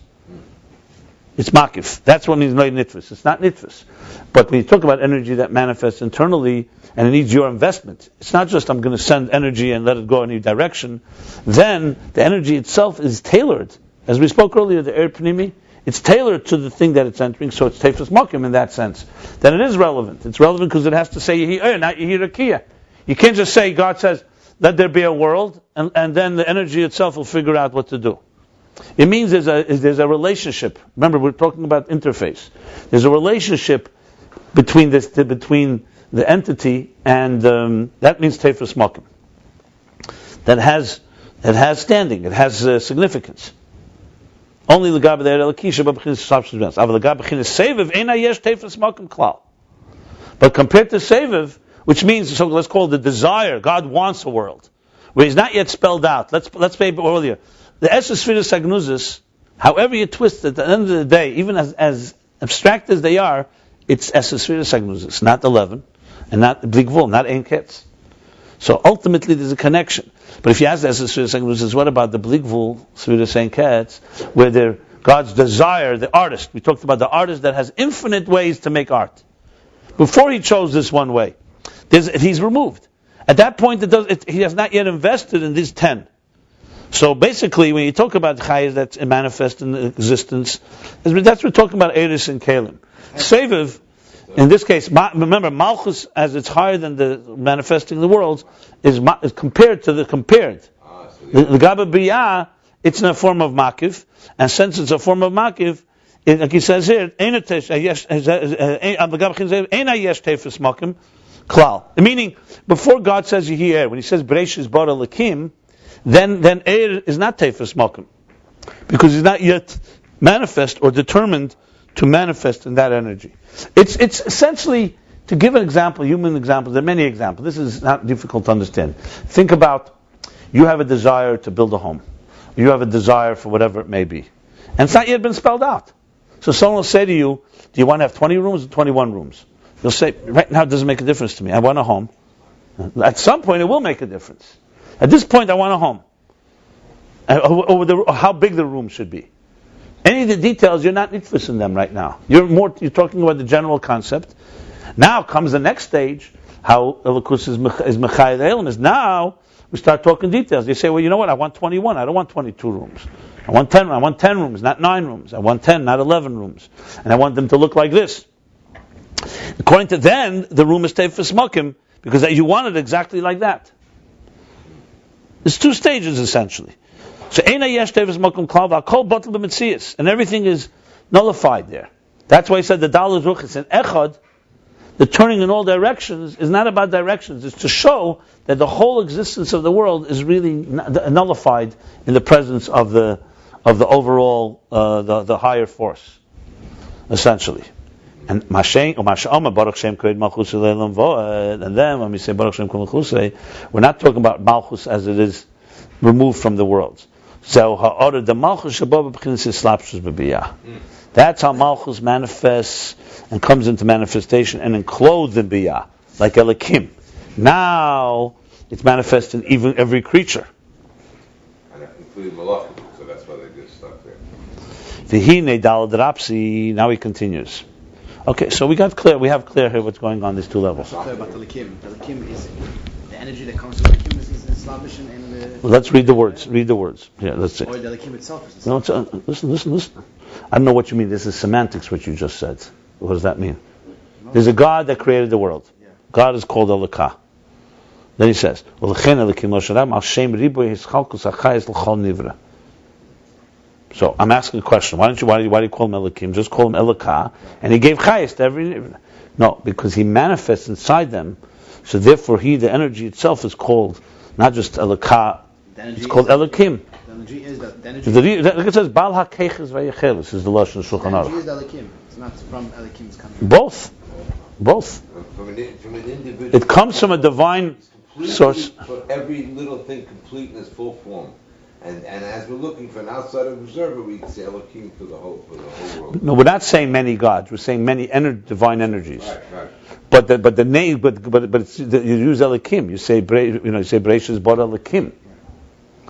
It's makif. That's what means no nitvis. It's not nitvis. But when you talk about energy that manifests internally and it needs your investment, it's not just I'm going to send energy and let it go in any direction. Then the energy itself is tailored. As we spoke earlier, the air pnimi, it's tailored to the thing that it's entering, so it's tefus makim in that sense. Then it is relevant. It's relevant because it has to say Yehi, not Yehi Rakia. You can't just say, God says, let there be a world, and then the energy itself will figure out what to do. It means there's a relationship. Remember, we're talking about interface. There's a relationship between the entity and that means tefus makim. That has standing. It has significance. Only the Gabi there Elokisha b'chinas substance. Aval the Gabi b'chinas seviv eina yesh tefus makim klal. But compared to seviv, which means, so let's call it the desire. God wants a world where He's not yet spelled out. Let's maybe earlier. The Esesphiris Agnuzis, however you twist it, at the end of the day, even as abstract as they are, it's Esesphiris Agnuzis, not 11, and not Bligvul, not Ein Ketz. So ultimately there's a connection. But if you ask the Esesphiris Agnuzis, what about the Bligvul, Sphiris Ein Ketz, where God's desire, the artist, we talked about the artist that has infinite ways to make art. Before he chose this one way, he's removed. At that point, he has not yet invested in these 10. So basically, when you talk about Chayes that's manifest in existence, that's what we're talking about Eris and Kalim. Seviv, in this case, remember, Malchus, as it's higher than the manifesting the worlds, is compared to the compared. The Gaba B'yah, it's in a form of Makiv, and since it's a form of Makiv, like he says here, Klal. Meaning, before God says Yehi Er, when He says Bereishis bara Lakim, then Er is not Tefes Makim, because he's not yet manifest or determined to manifest in that energy. It's essentially, to give an example, human example, there are many examples. This is not difficult to understand. Think about, you have a desire to build a home. You have a desire for whatever it may be. And it's not yet been spelled out. So someone will say to you, do you want to have 20 rooms or 21 rooms? You'll say, right now it doesn't make a difference to me. I want a home. At some point it will make a difference. At this point I want a home. Or how big the room should be. Any of the details, you're not nitfus in them right now. You're talking about the general concept. Now comes the next stage, how Elokus is Mechayed Elam, is now we start talking details. You say, well, you know what, I want 21, I don't want 22 rooms. I want 10 rooms, not 9 rooms. I want 10, not 11 rooms. And I want them to look like this. According to them, the room is Tefes Makim, because you want it exactly like that. There's 2 stages essentially. So Eina Yesh Tefes Makim Klal V'Akol Batel B'Metzias, and everything is nullified there. That's why he said the dalet ruchis and echad, the turning in all directions, is not about directions. It's to show that the whole existence of the world is really nullified in the presence of the overall the higher force, essentially. And Masha'oma Baruch Shem Kred Malchus Leilam Voed, and then when we say Baruch Shem Kred Malchus, we're not talking about Malchus as it is removed from the world. So ha'orah the Malchus Shabbat b'chinas Slapshus b'biyah. That's how Malchus manifests and comes into manifestation and enclosed in Biyah, like Elikim. Now it's manifest in even every creature. And including Malachim, so that's why they get stuck there. V'hine dalet rapsi. Now he continues. Okay, so we have clear here what's going on these two levels. Clear about the Likim. The Likim is the energy that comes from the Likim is Islamish and the. Well, let's read the words. Yeah, let's see. Or the Likim itself is. No, listen. I don't know what you mean. This is semantics. What you just said. What does that mean? There's a God that created the world. Yeah. God is called Elikah. Then he says, so I'm asking a question. Why do you call him Elikim? Just call him Elikah. And he gave chayes to every... No, because he manifests inside them. So therefore the energy itself is called not just Elikah, it's called Elikim. The energy is the energy. Like it says, Bal HaKeiches Vayechelis is the Lashon Shulchan The energy Aruch. is the Likim. It's not from Elikim's coming. Both. From an individual. It comes from a divine source. For every little thing complete in its full form. And as we're looking for an outside observer, we can say Elohim for the whole world. No, we're not saying many gods. We're saying many divine energies. Right. But the name, but it's, you use Elikim. You say Bereishis bara Elikim.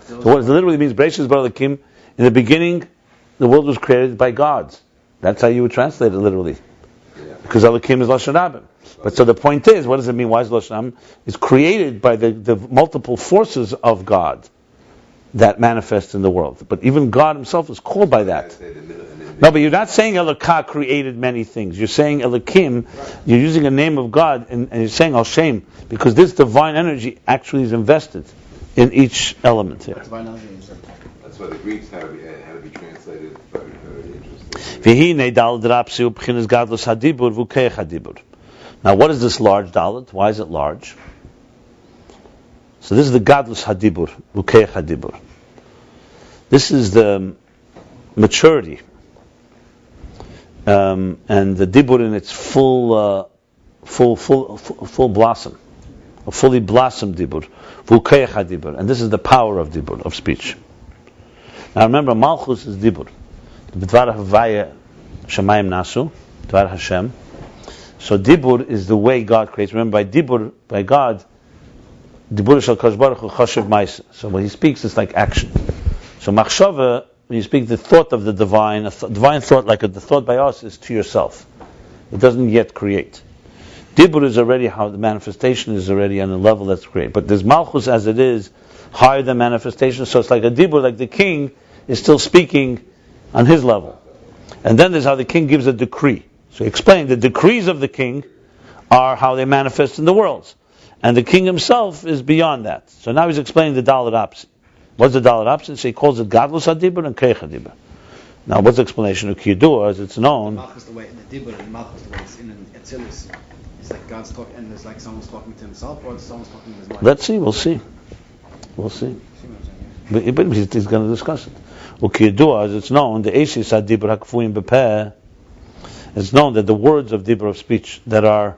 So what it literally means, Bereishis bara Elikim. In the beginning, the world was created by gods. That's how you would translate it literally. Yeah. Because Elikim is Lashon Rabim. But so the point is, what does it mean? Why is Lashon Rabim? It's created by the multiple forces of God that manifest in the world. But even God himself is called by that. No, but you're not saying Elikah created many things. You're saying Elikim, you're using a name of God, and you're saying Al Shem, because this divine energy actually is invested in each element here. That's why the Greeks had to be translated. Very, very interesting. Now what is this large dalet? Why is it large? So this is the gadlus hadibur, Vukeich hadibur. This is the maturity, and the dibur in its full blossom, a fully blossomed dibur, Vukeich hadibur, and this is the power of dibur, of speech. Now remember, MALCHUS is dibur. B'dvar havaya shamayim nasu, dvar Hashem. So dibur is the way God creates. Remember, by dibur, by God, dibur shel Kadosh Baruch Hu chashiv ma'aseh. So when he speaks, it's like action. So machshava, when you speak the thought of the divine, divine thought, like the thought by us, is to yourself. It doesn't yet create. Dibur is already how the manifestation is already on a level that's created. But there's malchus as it is higher than manifestation. So it's like a dibur, like the king is still speaking on his level. And then there's how the king gives a decree. So he explained the decrees of the king are how they manifest in the worlds. And the king himself is beyond that. So now he's explaining the dalet opposite. What's the dalet opposite? So he calls it gadlus hadibur and keich hadibur. Now what's the explanation of kiyudua as it's known? Malchus, the way the dibur and Malchus, the way it's in Atzilus, it's like God's talking, and there's like someone's talking to himself, or someone's talking to his wife. Let's see. We'll see. But he's going to discuss it. Ukiyudua, as it's known, the eishis hadibur hakfuim bepeh. It's known that the words of dibur of speech that are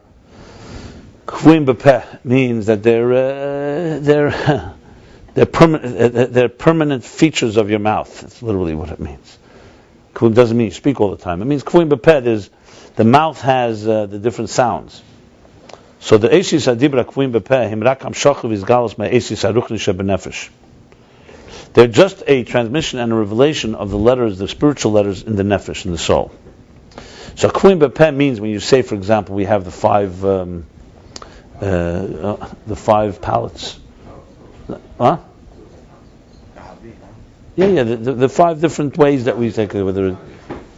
kfuim bepeh means that they're permanent features of your mouth. That's literally what it means. Kfuim doesn't mean you speak all the time. It means kfuim bepeh. The mouth has the different sounds. So the eishis hadibur kfuim bepeh himrak amshachu v'izgalus ma'eishis haruchni shebenefesh. They're just a transmission and a revelation of the letters, the spiritual letters in the nefesh, in the soul. So kfuim bepeh means when you say, for example, we have the five palates. Huh? Yeah. The five different ways that we take it. Whether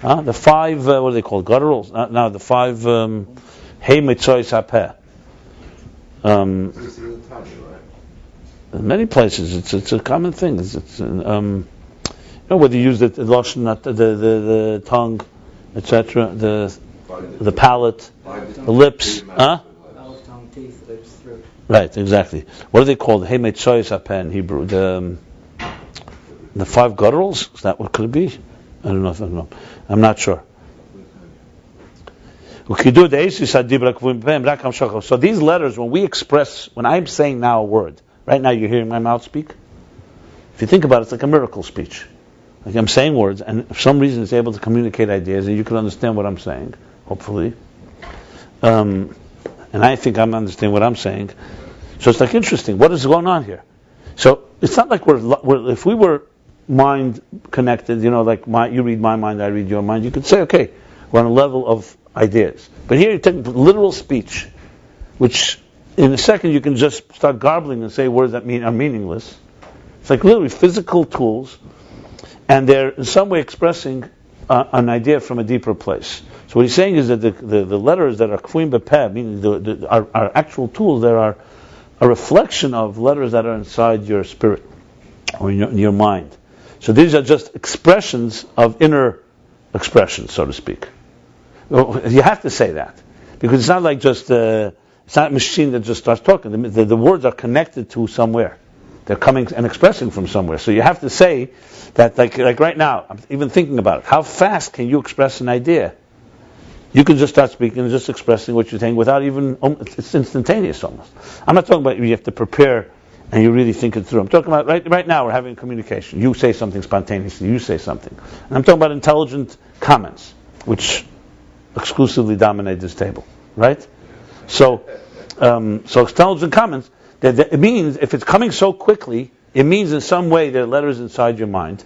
the five, what are they called? Gutturals. Now the five hey mitzois hapeh. In many places, it's a common thing. It's whether you use the lashon, the tongue, etc., the palate, the lips, Mouth, tongue, teeth, lips, throat. Right, exactly. What are they called? Hey mitzois hapeh in Hebrew. The five gutturals? Is that what could it be? I don't know. I'm not sure. So these letters, when I'm saying now a word, right now you're hearing my mouth speak. If you think about it, it's like a miracle speech. Like I'm saying words, and for some reason it's able to communicate ideas, and you can understand what I'm saying, hopefully. And I think I'm understanding what I'm saying. So it's like interesting. What is going on here? So it's not like we're if we were mind connected, like you read my mind, I read your mind, you could say, okay, we're on a level of ideas. But here you take literal speech, which in a second you can just start garbling and say words that are meaningless. It's like literally physical tools, and they're in some way expressing an idea from a deeper place. So what he's saying is that the letters that are kfuim bepeh, meaning our actual tools, there are a reflection of letters that are inside your spirit or in your mind. So these are just expressions of inner expression, so to speak. You have to say that, because it's not like just it's not a machine that just starts talking. The words are connected to somewhere. They're coming and expressing from somewhere. So you have to say that, like right now, I'm even thinking about it. How fast can you express an idea? You can just start speaking and just expressing what you're saying without even, it's instantaneous almost. I'm not talking about you have to prepare and you really think it through. I'm talking about right now we're having communication. You say something spontaneously, you say something. And I'm talking about intelligent comments, which exclusively dominate this table, right? So intelligent comments, that it means if it's coming so quickly, it means in some way there are letters inside your mind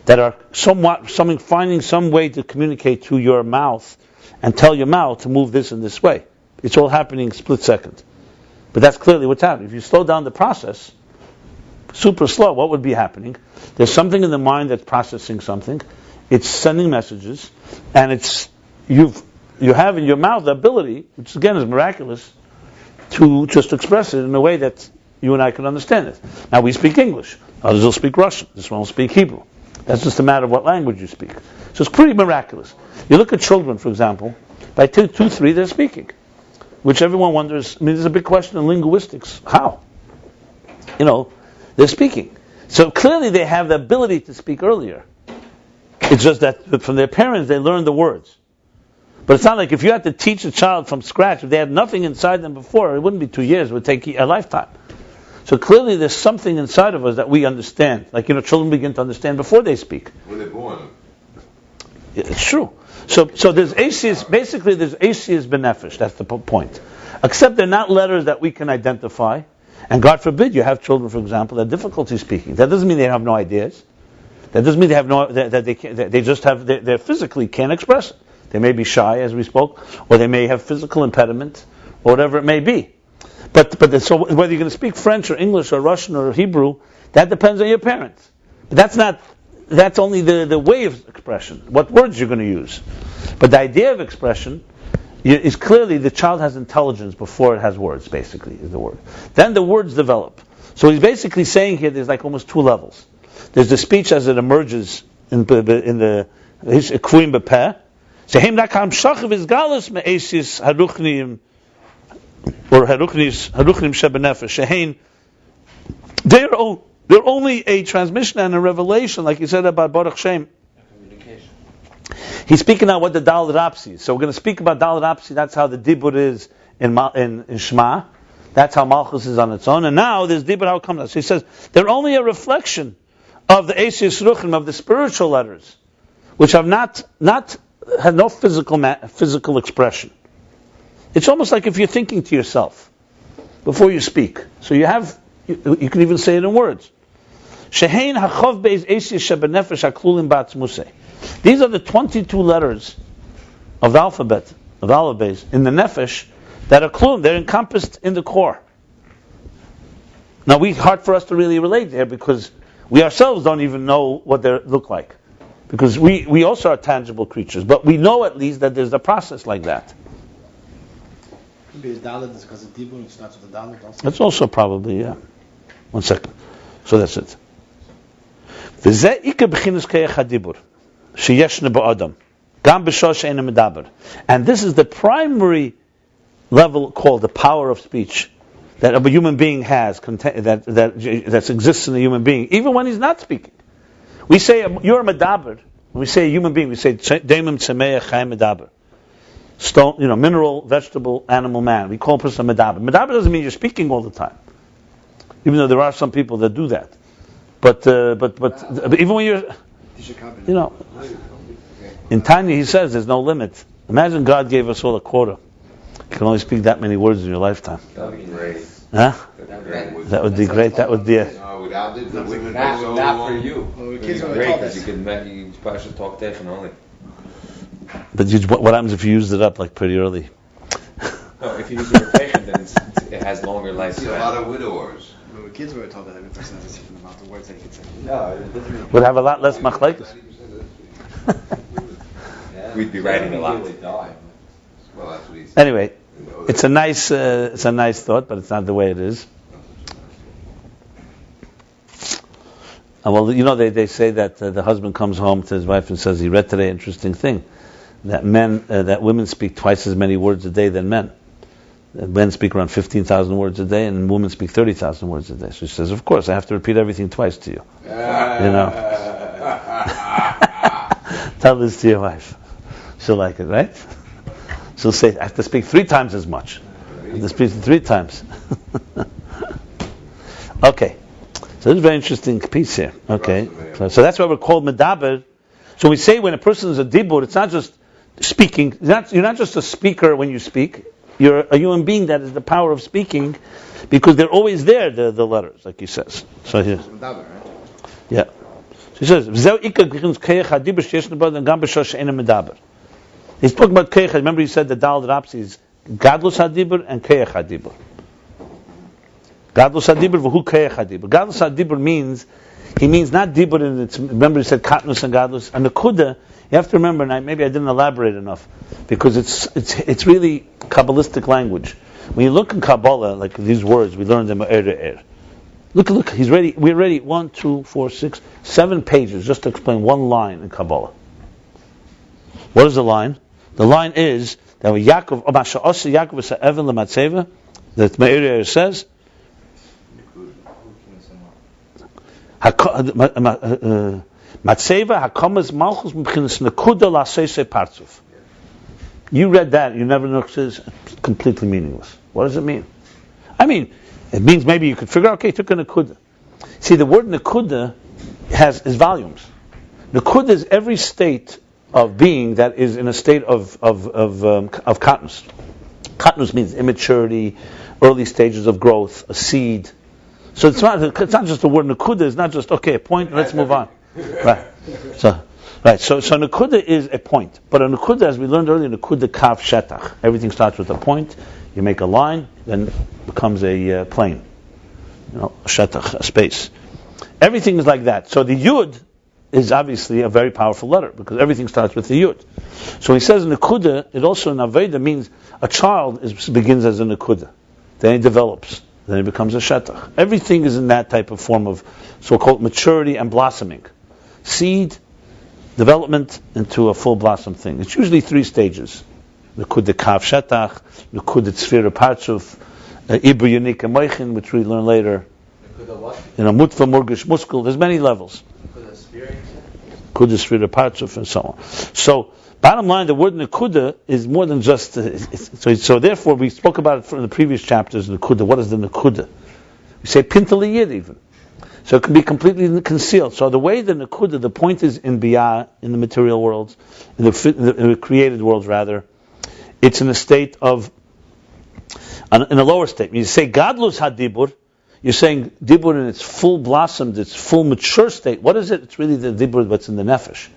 that are finding some way to communicate to your mouth and tell your mouth to move this in this way. It's all happening in a split second. But that's clearly what's happening. If you slow down the process, super slow, what would be happening? There's something in the mind that's processing something. It's sending messages, and you have in your mouth the ability, which again is miraculous, to just express it in a way that you and I can understand it. Now we speak English. Others will speak Russian. This one will speak Hebrew. That's just a matter of what language you speak. So it's pretty miraculous. You look at children, for example, by 2, 3, they're speaking. Which everyone wonders, there's a big question in linguistics. How? They're speaking. So clearly they have the ability to speak earlier. It's just that from their parents they learn the words. But it's not like if you had to teach a child from scratch, if they had nothing inside them before, it wouldn't be 2 years, it would take a lifetime. So clearly there's something inside of us that we understand. Like, children begin to understand before they speak. When they're born. Yeah, it's true. So there's ACS, basically there's ACS benefesh, that's the point. Except they're not letters that we can identify. And God forbid you have children, for example, that have difficulty speaking. That doesn't mean they have no ideas. That doesn't mean they have they physically can't express it. They may be shy, as we spoke, or they may have physical impediment, or whatever it may be. But so whether you're going to speak French or English or Russian or Hebrew, that depends on your parents. But that's only the way of expression, what words you're going to use. But the idea of expression is clearly the child has intelligence before it has words, basically, is the word. Then the words develop. So he's basically saying here there's like almost 2 levels. There's the speech as it emerges in the kfuim bepeh. Shehem nakam shachav is galus me'esis haruchnim or haruchnim shebenefesh. Shehem, they're only a transmission and a revelation, like he said about Boruch Shem. He's speaking now what the dalet is. So we're going to speak about dalet. That's how the dibur is in Shema. That's how MALCHUS is on its own. And now there's dibur how it comes out. So he says they're only a reflection of the esis ruchim, of the spiritual letters, which have not have no physical expression. It's almost like if you're thinking to yourself before you speak. So you can even say it in words. Shehein hachov beis esis shebenefesh haklulim ba'atzmusei. These are the 22 letters of the alphabet of Aleph Beis in the nefesh that are klum. They're encompassed in the core. Now, hard for us to really relate there because we ourselves don't even know what they look like. Because we also are tangible creatures, but we know at least that there's a process like that. Maybe it's dalet is because the dibur starts with the dalet also. That's also probably, yeah. 1 second. So that's it. V'zeh ikar b'chinas k'yach hadibur sheyeshna ba'adam gam b'shah she'ena medaber. And this is the primary level called the power of speech that a human being has, that exists in a human being, even when he's not speaking. We say you're a medaber. When we say a human being, we say demim tzemeach chayim medaber. Stone, mineral, vegetable, animal, man. We call a person a medaber. Medaber doesn't mean you're speaking all the time, even though there are some people that do that. But even when you're, You know, in Tanya he says there's no limit. Imagine God gave us all a quota. You can only speak that many words in your lifetime. That would be great. Huh? That would be great. That would be a... Without it, the women Not for you. Well, the It would kids be are great taught because this. you probably should talk Techn only. But what happens if you used it up like pretty early? No, if you use it for Techn, then it has longer I see a lot lifespan. of widowers. Well, the kids were taught that every person has a different amount of words that he can say. No, it doesn't. Would have a lot less machlekes. 90% of this. We'd be writing a lot. Well, that's what he said. Anyway, it's a nice thought, but it's not the way it is. Well, you know, they say that the husband comes home to his wife and says he read today an interesting thing, that women speak twice as many words a day than men. Men speak around 15,000 words a day, and women speak 30,000 words a day. So she says, "Of course, I have to repeat everything twice to you." You know, tell this to your wife; she'll like it, right? She'll say, "I have to speak 3 times as much. I have to speak 3 times." Okay. So this is a very interesting piece here. Okay, so that's why we're called medaber. So we say when a person is a dibur, it's not just speaking. You're not just a speaker when you speak. You're a human being that has the power of speaking, because they're always there. The letters, like he says. So here, yeah. So he says, "V'zeu ikar keich hadibur sheyesh nebad gam b'shah she'ena medaber." He's talking about keich. Remember, he said the dalet raps is gadlus hadibur and keich hadibur. Gadlus hadibur v'hu keich hadibur. Gadlus hadibur means not dibur in its. Remember, he said katnus and gadlus and the kuda. You have to remember, and maybe I didn't elaborate enough, because it's really Kabbalistic language. When you look in Kabbalah, like these words, we learned them er. Look, we're ready. 1, 2, 4, 6, 7 pages just to explain one line in Kabbalah. What is the line? The line is that when Yaakov is Evan Lematzeva, that Meir says, Matzeva hakomas malchus m'chinas nekuda la'seisei partzuf. You read that, you never know. It's completely meaningless. What does it mean? I mean, it means maybe you could figure out, okay, it took a nekuda. See, the word nekuda is volumes. Nekuda is every state of being that is in a state of katnus. Katnus means immaturity, early stages of growth, a seed. So it's not just the word nekuda. It's not just, okay, a point, let's move on. Right. So nekuda is a point, but a nekuda, as we learned earlier, nekuda kav shetach. Everything starts with a point. You make a line, then it becomes a plane. A shetach, a space. Everything is like that. So the yud is obviously a very powerful letter, because everything starts with the yud. So he says nekuda. It also in Aveda means a child begins as a nekuda, then he develops, then it becomes a shetach. Everything is in that type of form of so-called maturity and blossoming. Seed, development into a full blossom thing. It's usually 3 stages. Nekuda kav shetach, nekuda tzfira partzuf, ibur yunika moichin, which we learn later. Nekuda what? Mutva murgish muskel. There's many levels. Nekuda spirit? Nekuda tzfira partzuf, and so on. So, bottom line, the word nekuda is more than just. So therefore, we spoke about it from the previous chapters. Nekuda. What is the nekuda? We say pintal yid even. So it can be completely concealed. So the way the nekuda, the point is in biyah, in the material world, in the created world rather, it's in a state of, in a lower state. When you say gadlus hadibur, you're saying dibur in its full blossomed, its full mature state. What is it? It's really the dibur that's in the nefesh.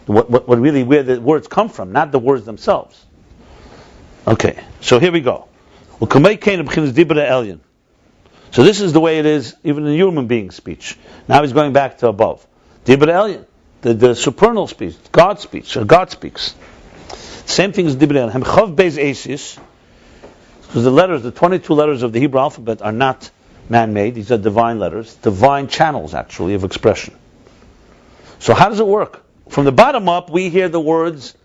What really, where the words come from, not the words themselves. Okay, so here we go. So this is the way it is, even in human being speech. Now he's going back to above. Dibra Elyon, the supernal speech, God speaks, or God speaks. Same thing as Dibra Elyon. Chav Beis Asis, because the 22 letters of the Hebrew alphabet are not man-made, these are divine letters, divine channels actually of expression. So how does it work? From the bottom up, we hear the words.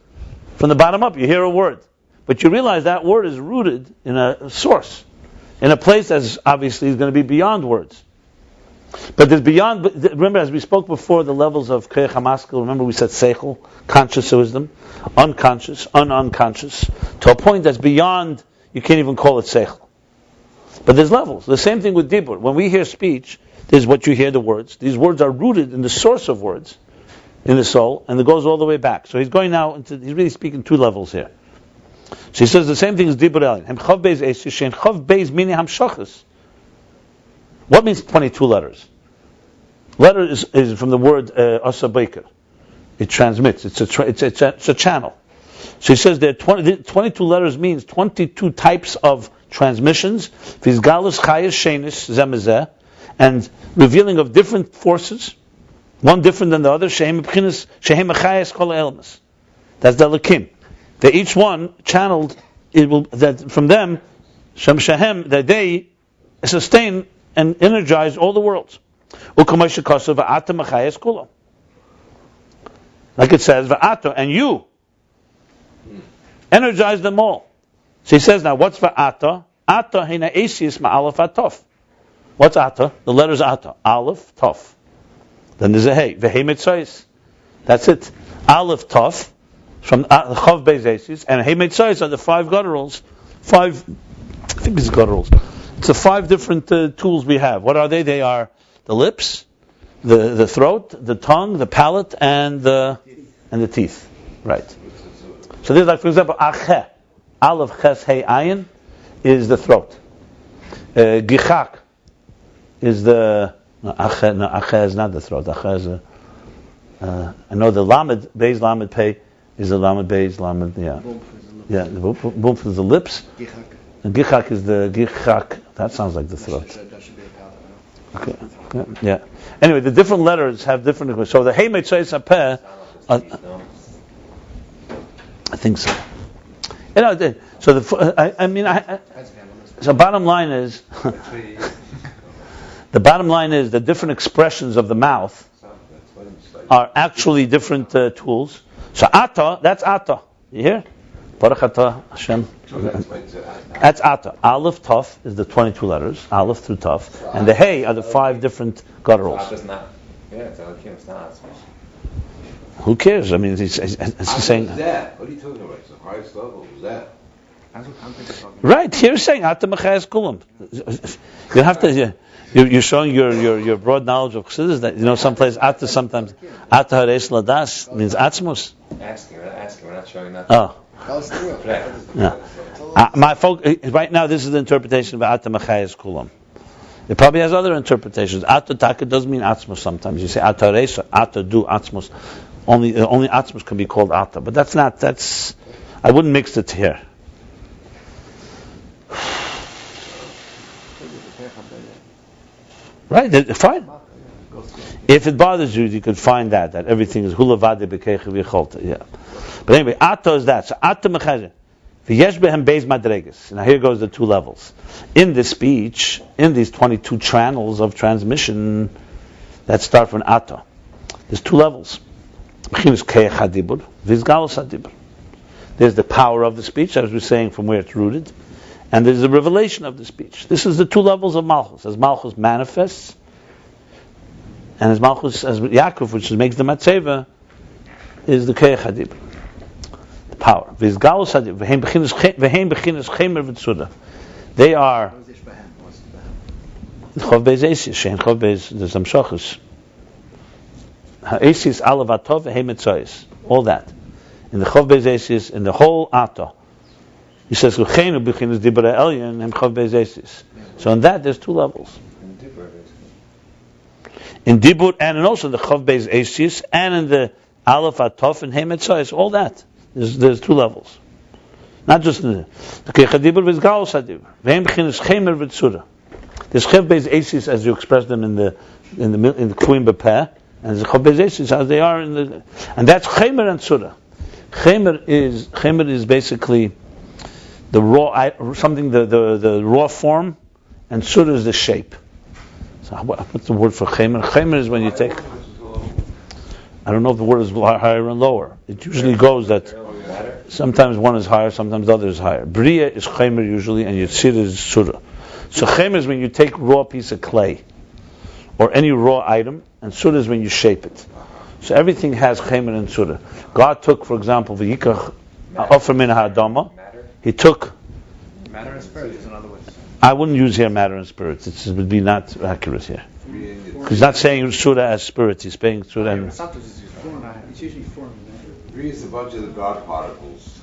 From the bottom up, you hear a word. But you realize that word is rooted in a source, in a place that obviously is going to be beyond words. But there's beyond, remember as we spoke before, the levels of Kreich HaMaskil, remember we said Seichel, conscious wisdom, unconscious, unconscious, to a point that's beyond, you can't even call it Seichel. But there's levels. The same thing with Dibur. When we hear speech, there's what you hear the words. These words are rooted in the source of words. in the soul, and it goes all the way back. So he's going now he's really speaking two levels here. So he says the same thing as Dibur Elyon. Hem Chav Beis Eis Shein Chav Beis Mini Hamshachas. What means 22 letters? Letter is from the word Asa Baker. It transmits. It's a channel. So he says there 22 letters means 22 types of transmissions. Vizgalus Chayes Shenis Zemezeh, and revealing of different forces, one different than the other. Shehem Chayes Kol Elmas. That's the Lakim. That each one channeled, that from them, Shem Shehem, that they sustain and energize all the worlds. Like it says, Va'ato, and you energize them all. So he says now, what's Va'ato? Ato hina esis ma'alef atof. What's Ato? The letters Ato. Aleph, Tof. Then there's a Hey. V'hei mitzayis. That's it. Aleph, Tof, from Chav Beis Esis, and Hey mitzayis are the 5 gutturals. 5, I think it's gutturals. It's the 5 different tools we have. What are they? They are the lips, the throat, the tongue, the palate, and the teeth. Right. So there's like, for example, Acheh. Aleph, Ches, Hey, Ayin is the throat. Gichak is the... No, Acheh is not the throat. Acheh is I know the Lamed, Beis, Lamed, Pei is the Lamed, Beis, Lamed, yeah. Yeah, the Bumf is the lips. And Gichak is the Gichak. That sounds like the throat. Okay. Yeah. Anyway, the different letters have different. So the Hey Mitzvah Sapeh, I think so. So so bottom line is, the different expressions of the mouth are actually different tools. So Ata, that's Ata. You hear? Baruch Ata Hashem. That's Ata. Aleph, Tov is the 22 letters. Aleph through Tov. And the Hey are the 5 different gutturals. Who cares? I mean, it's saying... What are you talking about? It's the highest level. Who's that? Right, here it's saying Ata Machayas Kulam. You have to... You're showing your broad knowledge of Chassidus that, someplace Ata sometimes... Ata Haresh Ladas means Atzmus. Asking, we're not showing that. Oh. Yeah. My right now, this is the interpretation of Ata Machayas Kulam. It probably has other interpretations. Ata Taka does mean Atzmus sometimes. You say Ata Reisa, Ata Du, Atzmus. Only Atzmus can be called Ata. But that's... I wouldn't mix it here. Right, fine. If it bothers you, you could find that everything is hulavade bekeich v'yicholta. Yeah. But anyway, Ata is that. So Ata mechazer. V'yesh behem beis madreges. Now here goes the 2 levels. In this speech, in these 22 channels of transmission that start from Ata, there's 2 levels. There's the power of the speech, as we're saying, from where it's rooted. And there's the revelation of the speech. This is the 2 levels of Malchus. As Malchus manifests, and as Malchus, as Yaakov, which makes the Matzeva, is the Keich HaDibur. The power. They are... Chav Beis Esis, Shein Chav Beis, there's Amshachas. Ha'esis alavatov v'hei mitzayis. All that. In the Chav Beis Esis, in the whole Ata. He says, so in that there's 2 levels. In Dibur and also in the Chav Beis Esis and in the Aleph Atof and Hey Mitzayis, all that. There's 2 levels. Not just in the Keich HaDibur v'Zgalus HaDibur. V'hem b'chinas Chemer v'Tzura. There's Chav Beis Esis as you express them in the K'uim B'Peh, and the Chav Beis Esis as they are in the... And that's Chemer and Tzura. Chemer is basically the raw something, the raw form, and Tzura is the shape. So what's the word for Chemer? Chemer is when you take... I don't know if the word is higher and lower. It usually goes that sometimes one is higher, sometimes the other is higher. Bria is Chemer usually, and Yitzir is Tzura. So Chemer is when you take raw piece of clay, or any raw item, and Tzura is when you shape it. So everything has Chemer and Tzura. God took, for example, V'yikach Ofer Min HaAdama. He took... Matter and spirit is another way. I wouldn't use here matter and spirit. It would be not accurate here. Because he's not saying Tzura as spirit. He's saying Tzura and... It's usually form. Three is a bunch of the God particles.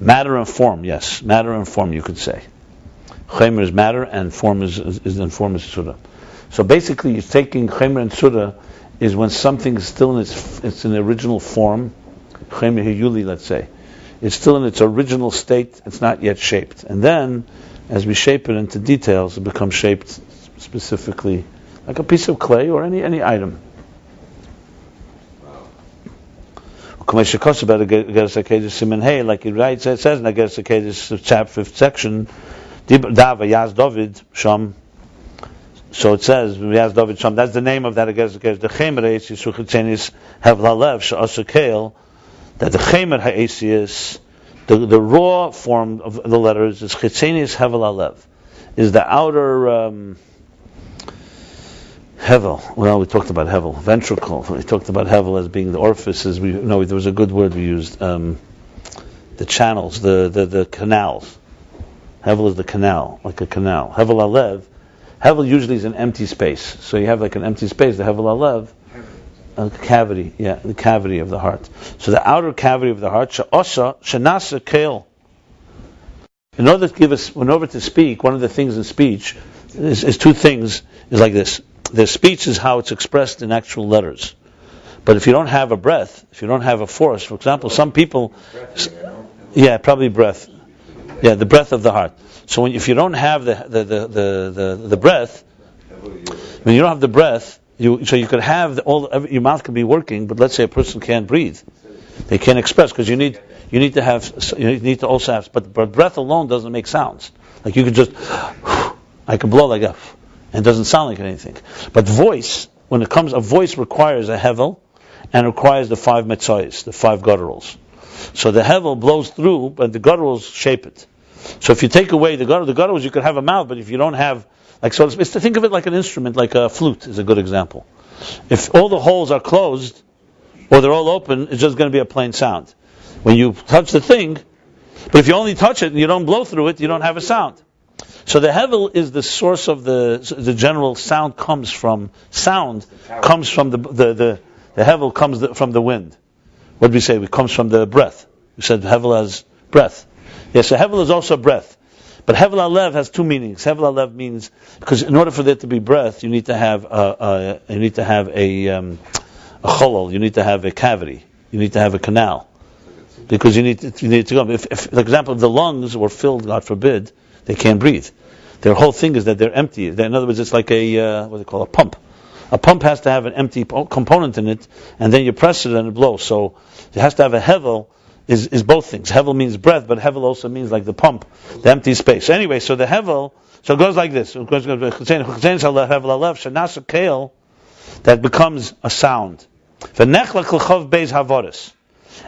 Matter and form, yes. Matter and form, you could say. Chemer is matter, and form is surah. So basically, you're taking chemer and surah is when something is still in its original form. Chemer hiyuli, let's say, it's still in its original state. It's not yet shaped, and then as we shape it into details, it becomes shaped specifically, like a piece of clay or any item. Like he writes, it says in Ageres HaKedesh, chapter 5th section, Yaz David Sham. So it says, Yaz David Sham, that's the name of that Ageres HaKedesh. The Chemer Ha'esius Uchitzenis Hevlalev Sha'asa Keil, that the Chemer Ha'esius, the raw form of the letters is Chitzenis Hevlalev, is the outer Hevel. Well, we talked about Hevel, ventricle. We talked about Hevel as being the orifices. There was a good word we used. The channels, the canals. Hevel is the canal, like a canal. Hevel Alev. Hevel usually is an empty space. So you have like an empty space. The Hevel Alev, a cavity. Yeah, the cavity of the heart. So the outer cavity of the heart. Sha'osa shenasa keil. In order to speak, one of the things in speech is two things. Is like this. The speech is how it's expressed in actual letters. But if you don't have a breath, if you don't have a force, for example, some people, probably breath. Yeah, the breath of the heart. So if you don't have the breath, when you don't have the breath, you could have your mouth could be working, but let's say a person can't breathe, they can't express because you need to also have. But breath alone doesn't make sounds. Like you could just, I could blow like that. And it doesn't sound like anything. But voice, a voice requires a hevel, and requires the 5 metzayis, the 5 gutturals. So the hevel blows through, but the gutturals shape it. So if you take away the gutturals, you could have a mouth, but if you don't have, think of it like an instrument, like a flute is a good example. If all the holes are closed, or they're all open, it's just going to be a plain sound. When you touch the thing, but if you only touch it and you don't blow through it, you don't have a sound. So the hevel is the source of the general sound comes from the hevel comes from the wind. What did we say? It comes from the breath. We said hevel has breath. Yes, so hevel is also breath. But hevel alev has two meanings. Hevel alev means, because in order for there to be breath, you need to have a cholol, you need to have a cavity, you need to have a canal, because you need to go. If for example, if the lungs were filled, God forbid, they can't breathe. Their whole thing is that they're empty. In other words, it's like a pump. A pump has to have an empty component in it, and then you press it and it blows. So it has to have a hevel. Is both things. Hevel means breath, but hevel also means like the pump, the empty space. So anyway, so the hevel, so it goes like this. It goes that becomes a sound.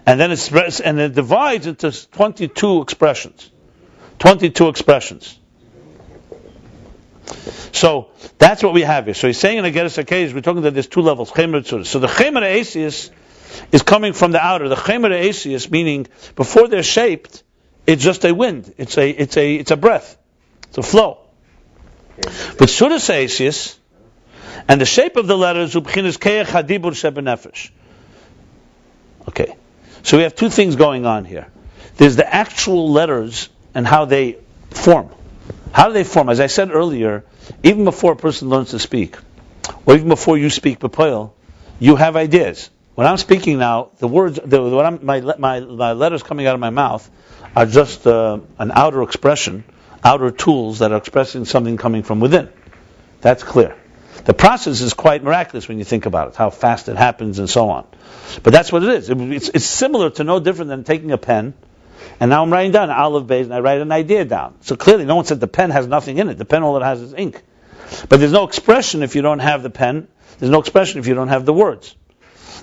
And then it spreads, and it divides into 22 expressions. 22 expressions. So that's what we have here. So he's saying in Ageres HaKedesh, we're talking that there's two levels. So the Chemer Ha'esius is coming from the outer. The Chemer Ha'esius, meaning before they're shaped, it's just a wind. It's a breath. It's a flow. But Surah Ha'esius, and the shape of the letters, Ubchinas Keach Hadibur Shebenefesh. Okay. So we have two things going on here. There's the actual letters and how they form. How do they form? As I said earlier, even before a person learns to speak, or even before you speak B'Poel, you have ideas. When I'm speaking now, the words, my letters coming out of my mouth are just an outer expression, outer tools that are expressing something coming from within. That's clear. The process is quite miraculous when you think about it, how fast it happens and so on. But that's what it is. It's similar to no different than taking a pen, and now I'm writing down Ayin Beis, and I write an idea down. So clearly, no one said the pen has nothing in it. The pen, all it has is ink. But there's no expression if you don't have the pen. There's no expression if you don't have the words.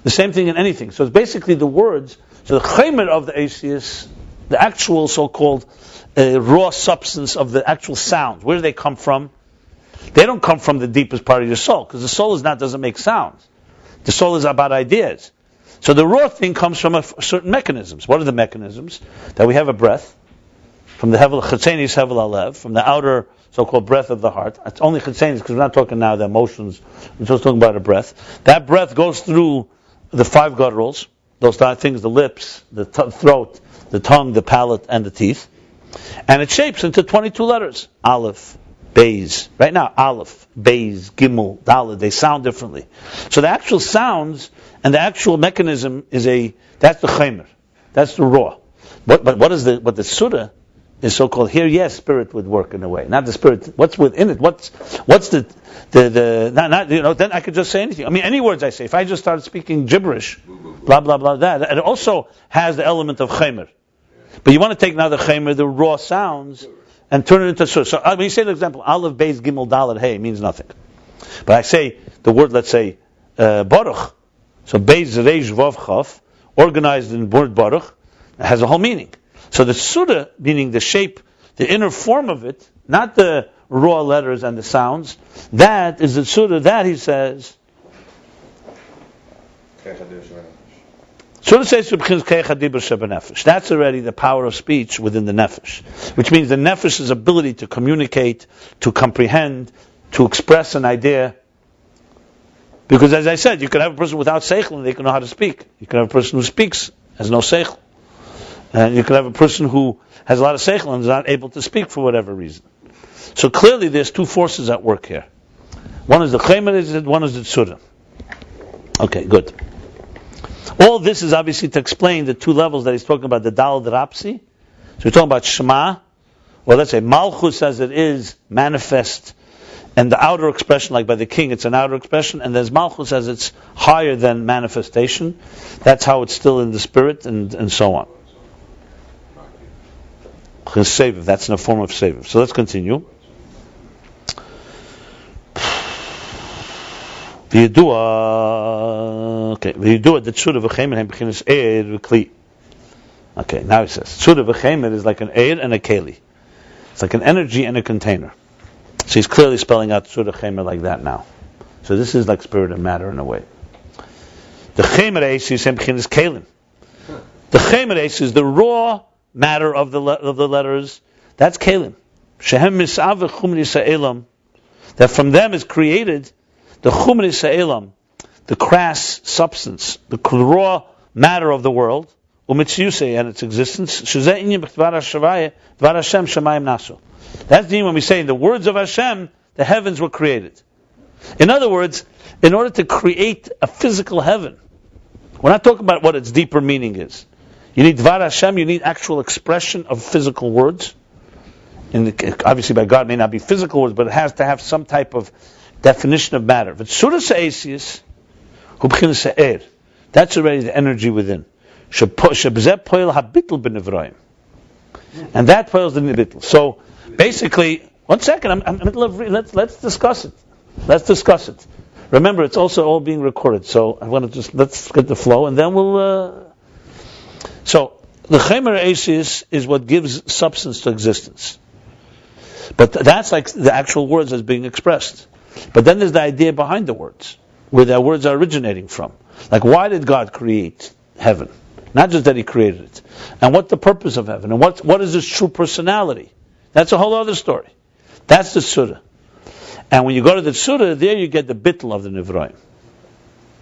The same thing in anything. So it's basically the words. So the chemer of the Asius, the actual so-called raw substance of the actual sounds. Where do they come from? They don't come from the deepest part of your soul, because the soul doesn't make sounds. The soul is about ideas. So the raw thing comes from certain mechanisms. What are the mechanisms? That we have a breath, from the hevel chetzenis hevel alev, from the outer so-called breath of the heart. It's only chetzenis because we're not talking now the emotions. We're just talking about a breath. That breath goes through the 5 gutturals, those things, the lips, the throat, the tongue, the palate, and the teeth. And it shapes into 22 letters. Aleph, Beis. Right now, Aleph, Beis, Gimel, Dalet, they sound differently. So the actual sounds and the actual mechanism that's the chemer. That's the raw. But what the Surah is so-called here, yes, spirit would work in a way. Not the spirit, what's within it? What's the then I could just say anything. I mean, any words I say. If I just start speaking gibberish, blah, blah, blah, that, it also has the element of chemer. But you want to take now the chemer, the raw sounds, and turn it into Surah. So when you say, for example, Aleph, Beis, Gimel, Dalet, Hey, means nothing. But I say the word, let's say, Baruch. So Beis, Reish, Vav, Chaf, organized in word Baruch, has a whole meaning. So the Surah, meaning the shape, the inner form of it, not the raw letters and the sounds, that is the Surah, that he says. Surah says, that's already the power of speech within the nefesh, which means the nefesh's ability to communicate, to comprehend, to express an idea. Because as I said, you could have a person without seichel and they can know how to speak. You can have a person who speaks, has no seichel. And you could have a person who has a lot of seichel and is not able to speak for whatever reason. So clearly there's 2 forces at work here. One is the chemer, one is the tzura. Okay, good. All this is obviously to explain the 2 levels that he's talking about, the dalet rapsi. So we're talking about Shema, or let's say MALCHUS as it is manifest, and the outer expression, like by the king, it's an outer expression, and there's MALCHUS as it's higher than manifestation. That's how it's still in the spirit, and so on. Seviv, that's in a form of seviv. So let's continue. V'yidua the tzura v'chemer hem b'chinas eir v'kli. Okay, now it says tzura v'chemer is like an eir and a keli. It's like an energy and a container. So he's clearly spelling out tzura v'chemer like that now. So this is like spirit and matter in a way. The chemer eis is hem b'chinas kelim. The chemer eis is the raw matter of the letters. That's kelim. Shehem misav v'chumri sa'elam. That from them is created the chumri sa'elam, the crass substance, the raw matter of the world, umitziyusei and its existence. Shezeh inyan b'dvar Hashem shemayim nasu. That's the when we say in the words of Hashem, the heavens were created. In other words, in order to create a physical heaven, we're not talking about what its deeper meaning is. You need dvar Hashem, you need actual expression of physical words. Obviously by God it may not be physical words, but it has to have some type of definition of matter. But Surah Sa'esius, that's already the energy within. And that poils the nibitl. So basically, one second, let's discuss it. Let's discuss it. Remember, it's also all being recorded. So I want to let's get the flow, and then we'll. So the chemer Eisius is what gives substance to existence. But that's like the actual words as being expressed. But then there's the idea behind the words, where the words are originating from. Like, why did God create heaven? Not just that He created it. And what's the purpose of heaven? And what is its true personality? That's a whole other story. That's the Surah. And when you go to the Surah, there you get the bittul of the Nivroim.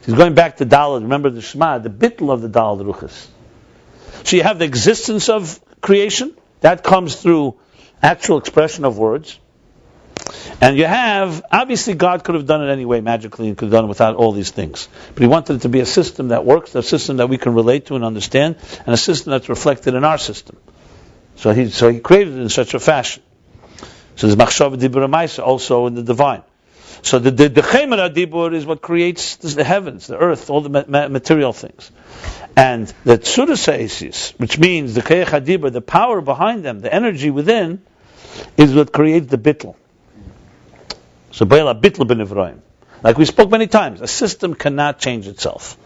He's going back to Dalet. Remember the Shema, the bittul of the Dalet Ruchas. So you have the existence of creation. That comes through actual expression of words. And you have, obviously God could have done it anyway magically and could have done it without all these things. But He wanted it to be a system that works, a system that we can relate to and understand, and a system that's reflected in our system. So He created it in such a fashion. So there's machshava dibur ma'isa also in the divine. So the chemer dibur is what creates the heavens, the earth, all the material things. And the tzura sa'esis, which means the keyach dibur, the power behind them, the energy within, is what creates the bittul. So Ba'ela bitl b'nivroim. Like we spoke many times, a system cannot change itself.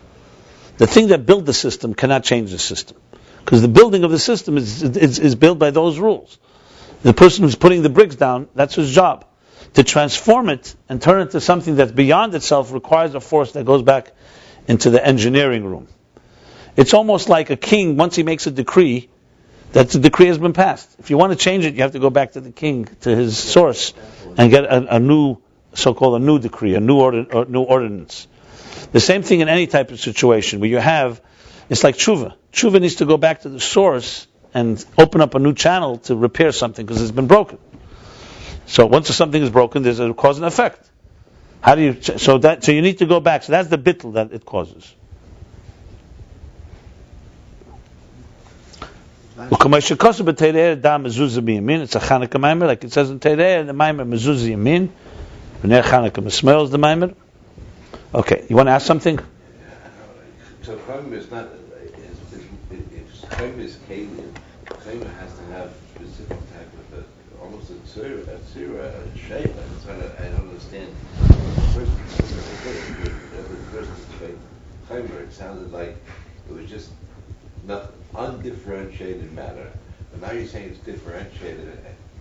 The thing that built the system cannot change the system. Because the building of the system is built by those rules. The person who's putting the bricks down, that's his job. To transform it and turn it into something that's beyond itself requires a force that goes back into the engineering room. It's almost like a king, once he makes a decree, that the decree has been passed. If you want to change it, you have to go back to the king, to his source, and get a new, so-called a new decree, a new ordinance. The same thing in any type of situation where you have, it's like tshuva. Tshuva needs to go back to the source and open up a new channel to repair something because it's been broken. So once something is broken, there's a cause and effect. How do you? So you need to go back. So that's the bittul that it causes. It's a Chanukah maimer, like it says in Teireh, the maimer mezuzah yamin, v'ner Chanukah mesmeils the maimer. Okay, you want to ask something? So Chayim is not, if Chayim is Kalim, Chayim has to have specific type of, almost a tzira shape. I don't understand. First Chayim, it sounded like it was just not undifferentiated matter. But now you're saying it's differentiated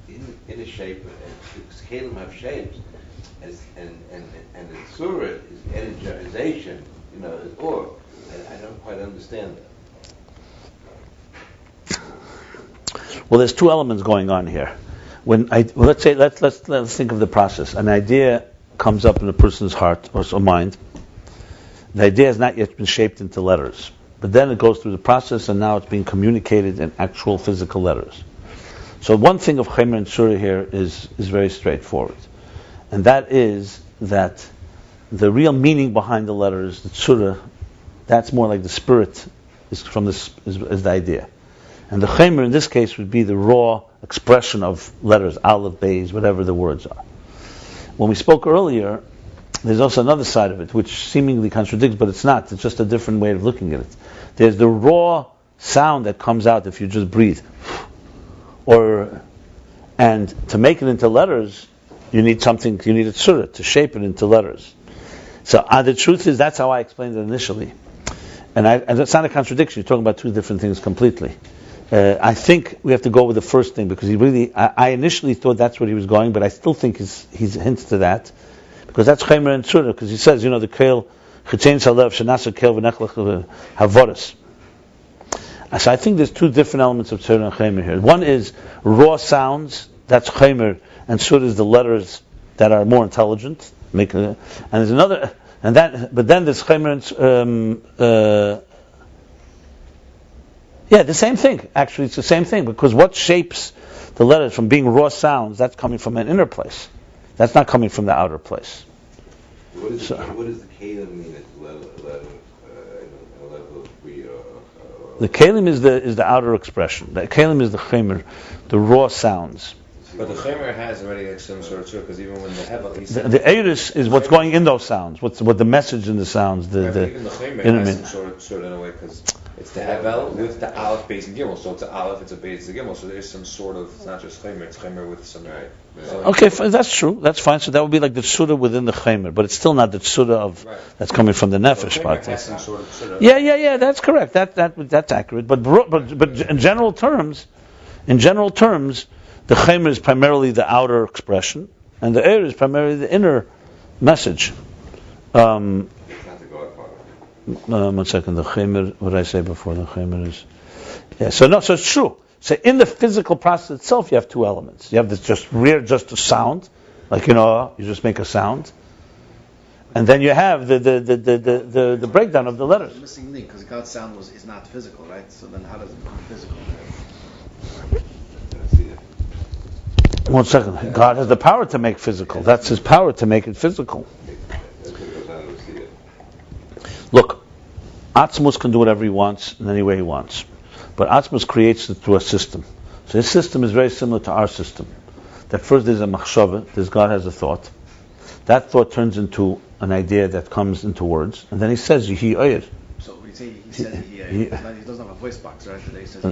in a shape, because Kalim have shapes. And the surah is energization, or I don't quite understand that. Well, there's two elements going on here. Let's think of the process. An idea comes up in a person's heart or mind. The idea has not yet been shaped into letters, but then it goes through the process, and now it's being communicated in actual physical letters. So one thing of Chaymer and Surah here is very straightforward. And that is that the real meaning behind the letters, the tzura, that's more like the spirit is the idea. And the chaymer in this case would be the raw expression of letters, aleph, beis, whatever the words are. When we spoke earlier, there's also another side of it, which seemingly contradicts, but it's not. It's just a different way of looking at it. There's the raw sound that comes out if you just breathe. And to make it into letters, you need a tzura to shape it into letters. So the truth is, that's how I explained it initially. And it's not a contradiction. You're talking about two different things completely. I think we have to go with the first thing, because I initially thought that's where he was going, but I still think he hints to that, because that's chaymer and tzura, because he says, the kel, chitzein salev, shenasa kel v'nechlech havoris. So I think there's two different elements of tzura and chaymer here. One is raw sounds, that's chaymer, and tzura is the letters that are more intelligent. And there's another, but then there's chaymer and the same thing. Actually, it's the same thing, because what shapes the letters from being raw sounds, that's coming from an inner place. That's not coming from the outer place. What does the kalim mean at the level of three? The kalim is the outer expression. The kalim is the chaymer, the raw sounds. But the chaymer has already some sort of truth, because even when the hevel, the eiris is what's going in those sounds. What the message in the sounds. Even the chaymer has some sort of in a way, because it's the hevel with the aleph, beis, and gimel. So it's an aleph, it's a beis, it's a gimel. So there is some sort of, it's not just chaymer, it's chaymer with some. Right. Okay, that's true. That's fine. So that would be like the tzura within the chaymer, but it's still not the tzura of that's coming from the nefesh part. Has some sort of tzura. Yeah. That's correct. That's accurate. But in general terms, the chaymer is primarily the outer expression, and the air is primarily the inner message. One second. The chaymer. What did I say before? The chaymer is. Yeah. So it's true. So in the physical process itself, you have two elements. You have this just a sound, like you just make a sound, and then you have the breakdown of the letters. The missing link, because God's sound is not physical, right? So then how does it become physical? 1 second. God has the power to make physical. That's His power to make it physical. Look, Atzmus can do whatever he wants in any way he wants. But Atzmus creates it through a system. So his system is very similar to our system. That first there's a machshava, God has a thought. That thought turns into an idea that comes into words. And then he says, Yehi Oyed. So when you say he says he doesn't have a voice box, right? Today he says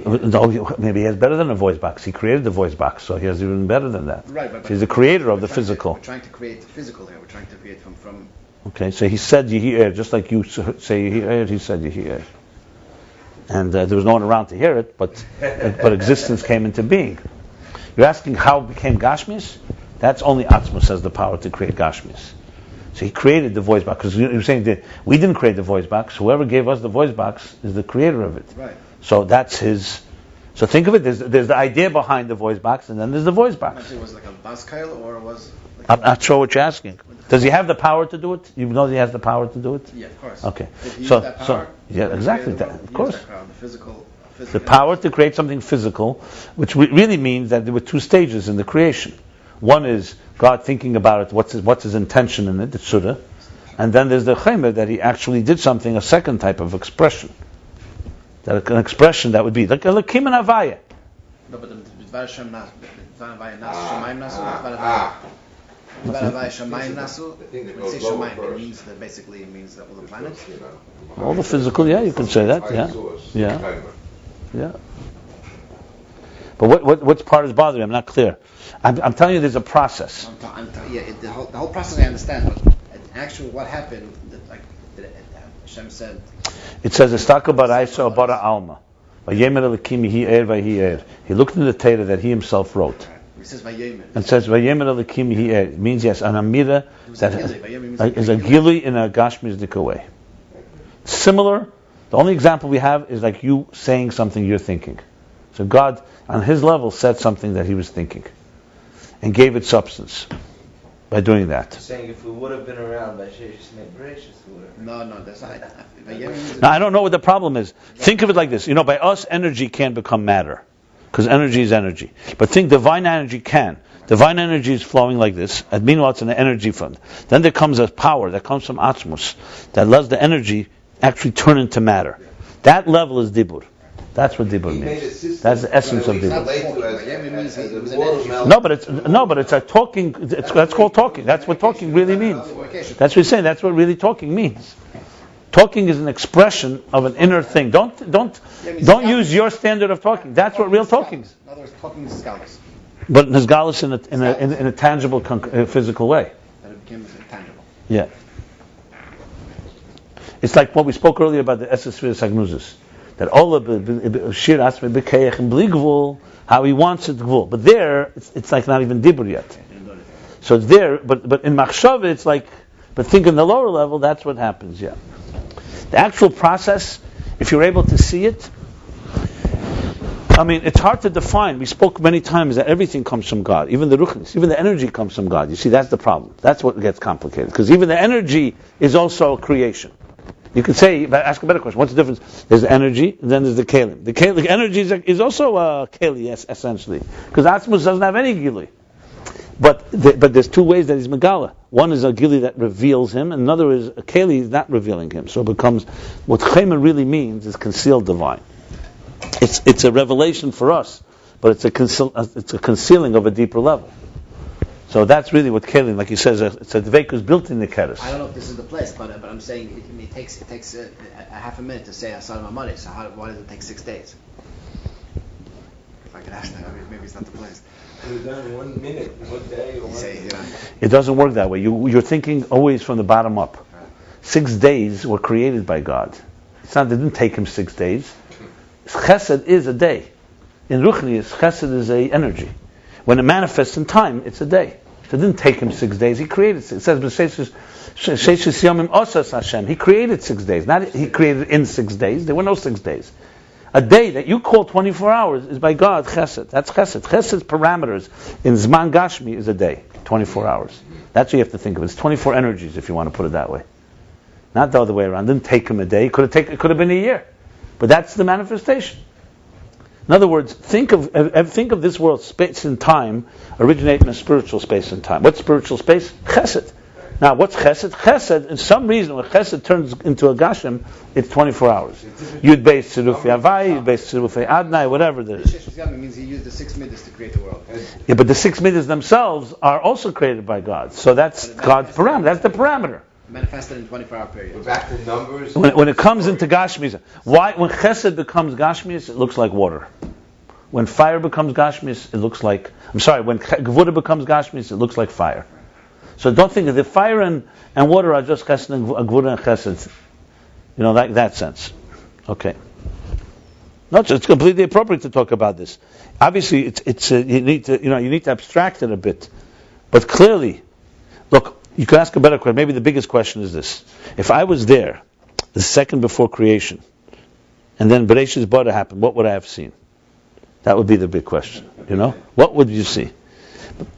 maybe he has better than a voice box. He created the voice box, so he has even better than that. Right, but he's the creator of the physical. We're trying to create the physical here. We're trying to create from... Okay, so he said Yehi Oyed, just like you say Yehi Oyed, he said Yehi Oyed. And there was no one around to hear it, but existence came into being. You're asking how it became Gashmis? That's only Atzmus has the power to create Gashmis. So he created the voice box, because you're saying that we didn't create the voice box. Whoever gave us the voice box is the creator of it. Right. So that's his So think of it, there's the idea behind the voice box, and then there's the voice box. Actually, was it like a bus kyle or was? Like I'm not sure what you're asking. Does he have the power to do it? You know he has the power to do it? Yeah, of course. Okay. Did he So, use that power? yeah, exactly. He That, of used course. that power, the physical The power to create something physical, which really means that there were two stages in the creation. One is God thinking about it, what's his intention in it, the Surah. And then there's the Chaymer, that he actually did something, a second type of expression. That an expression that would be like a Lakim and Avaya. No, but the Dvar Shem Nasu, the Dvar Avaya Nasu, Shemaim Nasu, Dvar Avaya. Dvar Avaya Shemaim Nasu, when you say Shemaim, it means that basically it means that all the planets. All the physical, yeah, you can say that, yeah. But what's part is bothering? I'm not clear. I'm telling you, there's a process. The whole process I understand, but actually what happened, Hashem said. It says, "Estaka baraisa bara alma, vayemer elikim hi er. He looked in the Torah that he himself wrote. It says vayemer. And says vayemer elikim hi er. It means yes, an amira that is a gili in a gashmizdik way. Similar. The only example we have is like you saying something you're thinking. So God, on His level, said something that He was thinking, and gave it substance by doing that. Saying if we would have been around by Sheshis made gracious, No, that's not. Now I don't know what the problem is. Think of it like this. By us, energy can't become matter, because energy is energy. But think divine energy can. Divine energy is flowing like this, and meanwhile it's an energy fund. Then there comes a power that comes from Atmos that lets the energy actually turn into matter. That level is Dibur. That's what Dibur means. That's the essence of Dibur. No, but it's a talking. That's called talking. That's what talking really means. That's what he's saying. That's what really talking means. Talking is an expression of an inner thing. Don't use your standard of talking. That's what real talking is. In other words, talking is galus. But it's galus in a tangible, physical way. That it became tangible. Yeah. It's like what we spoke earlier about the Esesvir Sagnuzis. That all of Shir Asme B'Keich and Bligvul, how he wants it Gvul. But there, it's like not even Dibur yet. So it's there, but in Machshava, it's like, but think in the lower level, that's what happens, yeah. The actual process, if you're able to see it, it's hard to define. We spoke many times that everything comes from God. Even the ruchnis, even the energy comes from God. You see, that's the problem. That's what gets complicated. Because even the energy is also a creation. You could say, ask a better question. What's the difference? There's the energy, and then there's the kelim. The energy is also a keli, yes, essentially, because Atmos doesn't have any gili. But there's two ways that he's megala. One is a gili that reveals him, and another is a keli is not revealing him. So it becomes what chema really means is concealed divine. It's a revelation for us, but it's a concealing of a deeper level. So that's really what kelim, like he says, it's a dveikus built in the keres. I don't know if this is the place, but I'm saying it takes a half a minute to say Asad Mamadi. So why does it take 6 days? If I could ask that, maybe it's not the place. It was done in 1 minute, 1 day, or 1 day. It doesn't work that way. You're thinking always from the bottom up. 6 days were created by God. It didn't take him 6 days. Chesed is a day. In Ruchnius, Chesed is a energy. When it manifests in time, it's a day. So it didn't take him 6 days. He created it. It says, "Sheishis yomim osas Hashem." He created 6 days. Not he created in 6 days. There were no 6 days. A day that you call 24 hours is by God Chesed. That's Chesed. Chesed's parameters in Zman Gashmi is a day, 24 hours. That's what you have to think of. It's 24 energies, if you want to put it that way. Not the other way around. It didn't take him a day. It could have been a year. But that's the manifestation. In other words, think of this world, space and time, originating in a spiritual space and time. What's spiritual space? Chesed. Now, what's Chesed? Chesed, in some reason, when Chesed turns into a Gashem, it's 24 hours. Yud Beis Tzirufei Havai, Yud Beis Tzirufei Adnai, whatever it is. It means he used the 6 midas to create the world. Yeah, but the 6 midas themselves are also created by God. So that's God's parameter. That's the parameter. Manifested in 24-hour period. We're back to numbers. When it comes into Gashmis, when Chesed becomes Gashmis, it looks like water. When fire becomes Gashmis, it looks like... when Gevura becomes Gashmis, it looks like fire. So don't think that fire and water are just Chesed and Gevura and Chesed. Like that sense. Okay. No, it's completely appropriate to talk about this. Obviously, you need to abstract it a bit. But clearly, look, you could ask a better question. Maybe the biggest question is this. If I was there, the second before creation, and then Bereshit's Bara happened, what would I have seen? That would be the big question. What would you see?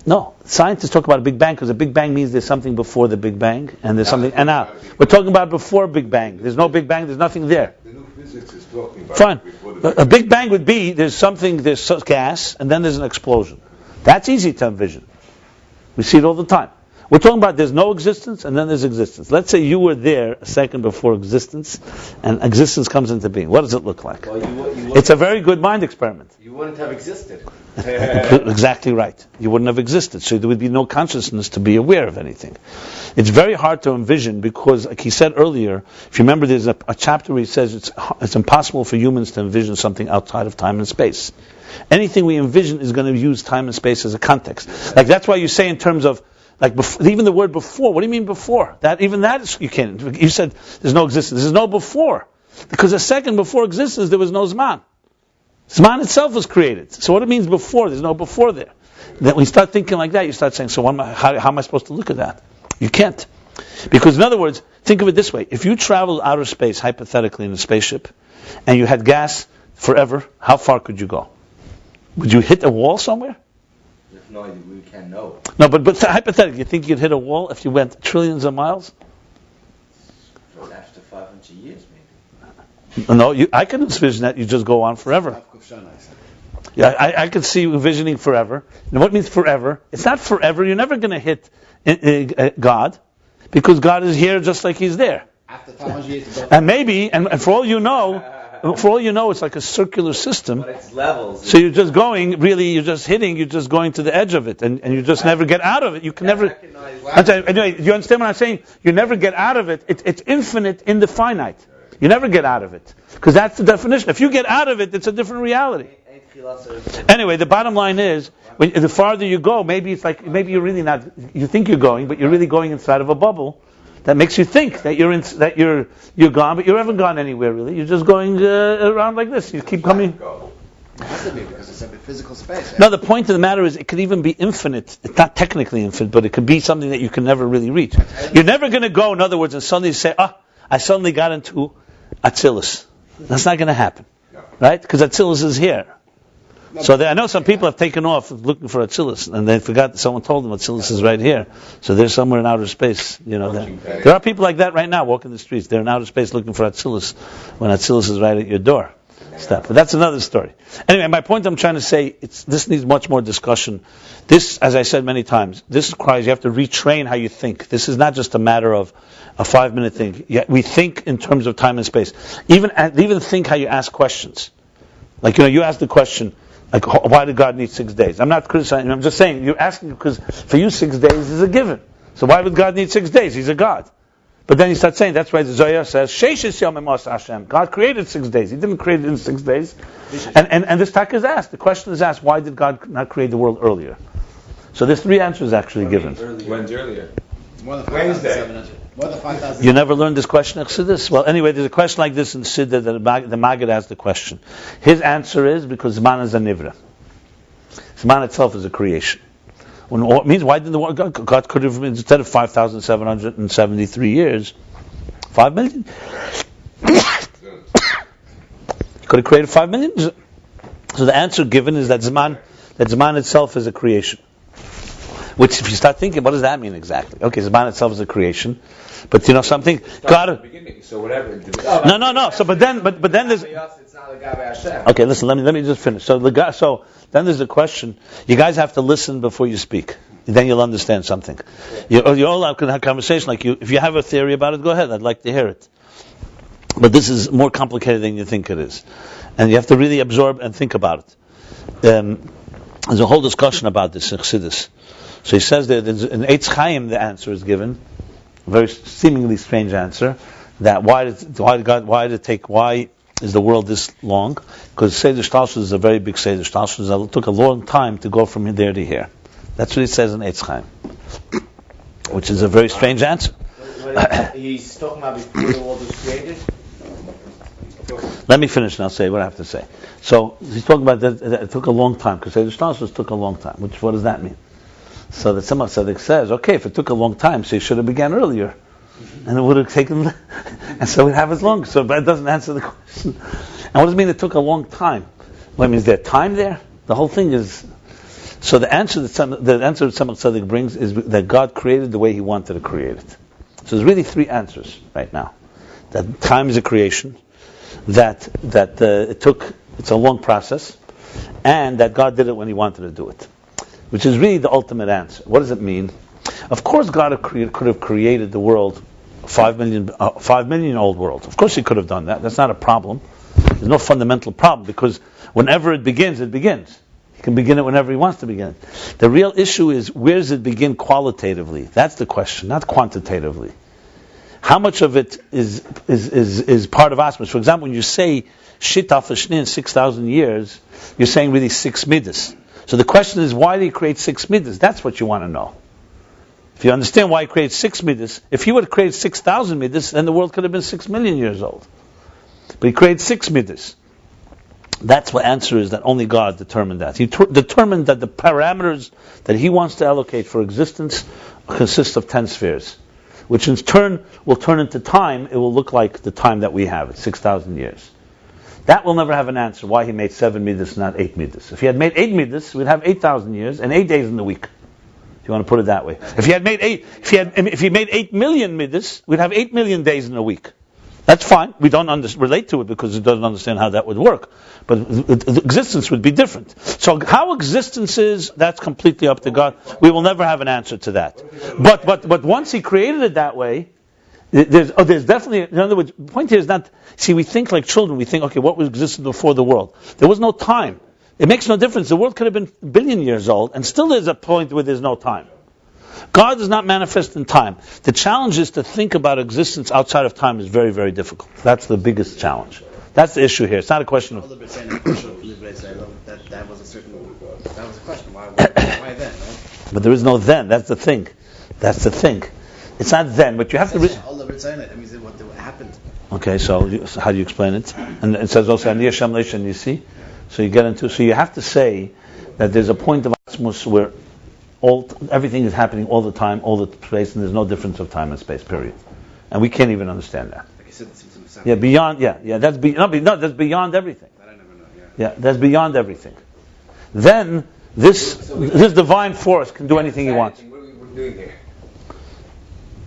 No, scientists talk about a Big Bang because a Big Bang means there's something before the Big Bang and there's something. And now we're talking about before Big Bang. There's no Big Bang. There's nothing there. The new physics is talking about. Fine. A Big Bang would be there's gas and then there's an explosion. That's easy to envision. We see it all the time. We're talking about there's no existence and then there's existence. Let's say you were there a second before existence, and existence comes into being. What does it look like? Well, It's a very good mind experiment. You wouldn't have existed. Exactly right. You wouldn't have existed, so there would be no consciousness to be aware of anything. It's very hard to envision because, like he said earlier, if you remember, there's a chapter where he says it's impossible for humans to envision something outside of time and space. Anything we envision is going to use time and space as a context. Like that's why you say in terms of even the word before. What do you mean before? You can't. You said there's no existence. There's no before, because a second before existence there was no Zman. Zman itself was created. So what it means before? There's no before there. Then when you start thinking like that, you start saying, so how am I supposed to look at that? You can't, because in other words, think of it this way: if you traveled outer space hypothetically in a spaceship, and you had gas forever, how far could you go? Would you hit a wall somewhere? No, we can't know. No, but hypothetically, you think you'd hit a wall if you went trillions of miles? After 500 years, maybe. No, I can envision that you just go on forever. Yeah, I could see you envisioning forever. And what means forever? It's not forever. You're never going to hit God, because God is here just like He's there. After 500 years. And maybe, and for all you know, it's like a circular system. But it's levels. So you're just going, you're just going to the edge of it, and you just never get out of it. You can never. Anyway, do you understand what I'm saying? You never get out of it. It's infinite in the finite. You never get out of it, because that's the definition. If you get out of it, it's a different reality. Anyway, the bottom line is, the farther you go, maybe you're really not. You think you're going, but you're really going inside of a bubble. That makes you think that you're gone, but you haven't gone anywhere really. You're just going around like this. You keep coming. It has to be because it's a physical space. No, the point of the matter is it could even be infinite. It's not technically infinite, but it could be something that you can never really reach. You're never going to go, in other words, and suddenly say, I suddenly got into Atzilus. That's not going to happen, right? Because Atzilus is here. So I know some people have taken off looking for Atzilus, and they forgot that someone told them Atzilus is right here. So they're somewhere in outer space. There are people like that right now walking the streets. They're in outer space looking for Atzilus when Atzilus is right at your door. But that's another story. Anyway, my point I'm trying to say, this needs much more discussion. This, as I said many times, this requires you have to retrain how you think. This is not just a matter of a 5-minute thing. We think in terms of time and space. Even think how you ask questions. Like, you ask the question, like, why did God need 6 days? I'm not criticizing. I'm just saying, you're asking because for you 6 days is a given. So why would God need 6 days? He's a God. But then you start saying, that's why the Zohar says, Sheishis Yomim Asa Hashem. God created 6 days. He didn't create it in 6 days. And this talk is asked. The question is asked, why did God not create the world earlier? So there's 3 answers actually given. When's earlier? More than 5,700. More than 5,000. You never learned this question in Chassidus? Well, anyway, there's a question like this in Siddur that the Maggid asked the question. His answer is because Zman is a nivra. Zman itself is a creation. It means why didn't God could have, instead of 5,773 years, 5 million? He could have created 5 million. So the answer given is that Zman itself is a creation. Which, if you start thinking, what does that mean exactly? Okay, Zman itself is a creation, but something. God. So whatever. No. So, but then there's. Okay, listen. Let me just finish. So then there's a question. You guys have to listen before you speak. Then you'll understand something. You all can have a conversation like you. If you have a theory about it, go ahead. I'd like to hear it. But this is more complicated than you think it is, and you have to really absorb and think about it. There's a whole discussion about this in Chassidus. So he says that in Eitz Chaim the answer is given, a very seemingly strange answer, that why is the world this long? Because Seder Shtalshus is a very big Seder Shtalshus. It took a long time to go from there to here. That's what he says in Eitz Chaim, which is a very strange answer. He's talking about before the world was created. Let me finish and I'll say what I have to say. So he's talking about that it took a long time, because Seder Shtalshus took a long time. What does that mean? So that some of Tzaddik says, okay, if it took a long time, so you should have began earlier, and it would have taken, and so we have as long. So that doesn't answer the question. And what does it mean it took a long time? Well, I mean, is there time there? The whole thing is... So the answer that Tzemach Tzedek brings is that God created the way He wanted to create it. So there's really three answers right now. That time is a creation, that it's a long process, and that God did it when He wanted to do it. Which is really the ultimate answer. What does it mean? Of course God could have created the world, 5 million old world. Of course He could have done that. That's not a problem. There's no fundamental problem, because whenever it begins, it begins. He can begin it whenever He wants to begin it. The real issue is, where does it begin qualitatively? That's the question, not quantitatively. How much of it is part of Asmus? For example, when you say Shita Fashni in 6,000 years, you're saying really 6 midas. So the question is, why did He create 6 midas? That's what you want to know. If you understand why He created 6 midas, if He would have created 6,000 midas, then the world could have been 6 million years old. But He created 6 midas. That's what answer is, that only God determined that. He determined that the parameters that He wants to allocate for existence consist of 10 spheres, which in turn will turn into time. It will look like the time that we have. It's 6,000 years. That will never have an answer, why He made 7 midas, not 8 midas. If He had made 8 midas, we'd have 8,000 years and 8 days in the week. If you want to put it that way. If He made 8 million midas, we'd have 8 million days in a week. That's fine. We don't relate to it because it doesn't understand how that would work. But the existence would be different. So how existence is, that's completely up to God. We will never have an answer to that. But once He created it that way, there's definitely, in other words, the point here is not, see, we think like children. We think, okay, what existed before the world? There was no time. It makes no difference. The world could have been a billion years old, and still there's a point where there's no time. God is not manifest in time. The challenge is to think about existence outside of time is very, very difficult. That's the biggest challenge. That's the issue here. It's not a question of... That was a question. Why then, right? But there is no then. That's the thing. It's not then, but you have to... What happened? Okay, so how do you explain it? And it says also, Ani Hashem Leishan, you see? So you have to say that there's a point of Asmus where everything is happening all the time, all the place, and there's no difference of time and space, period. And we can't even understand that. Like you said, that's that's beyond everything. I don't ever know, Yeah, that's beyond everything. Then, this divine force can do anything He wants. What are we doing here?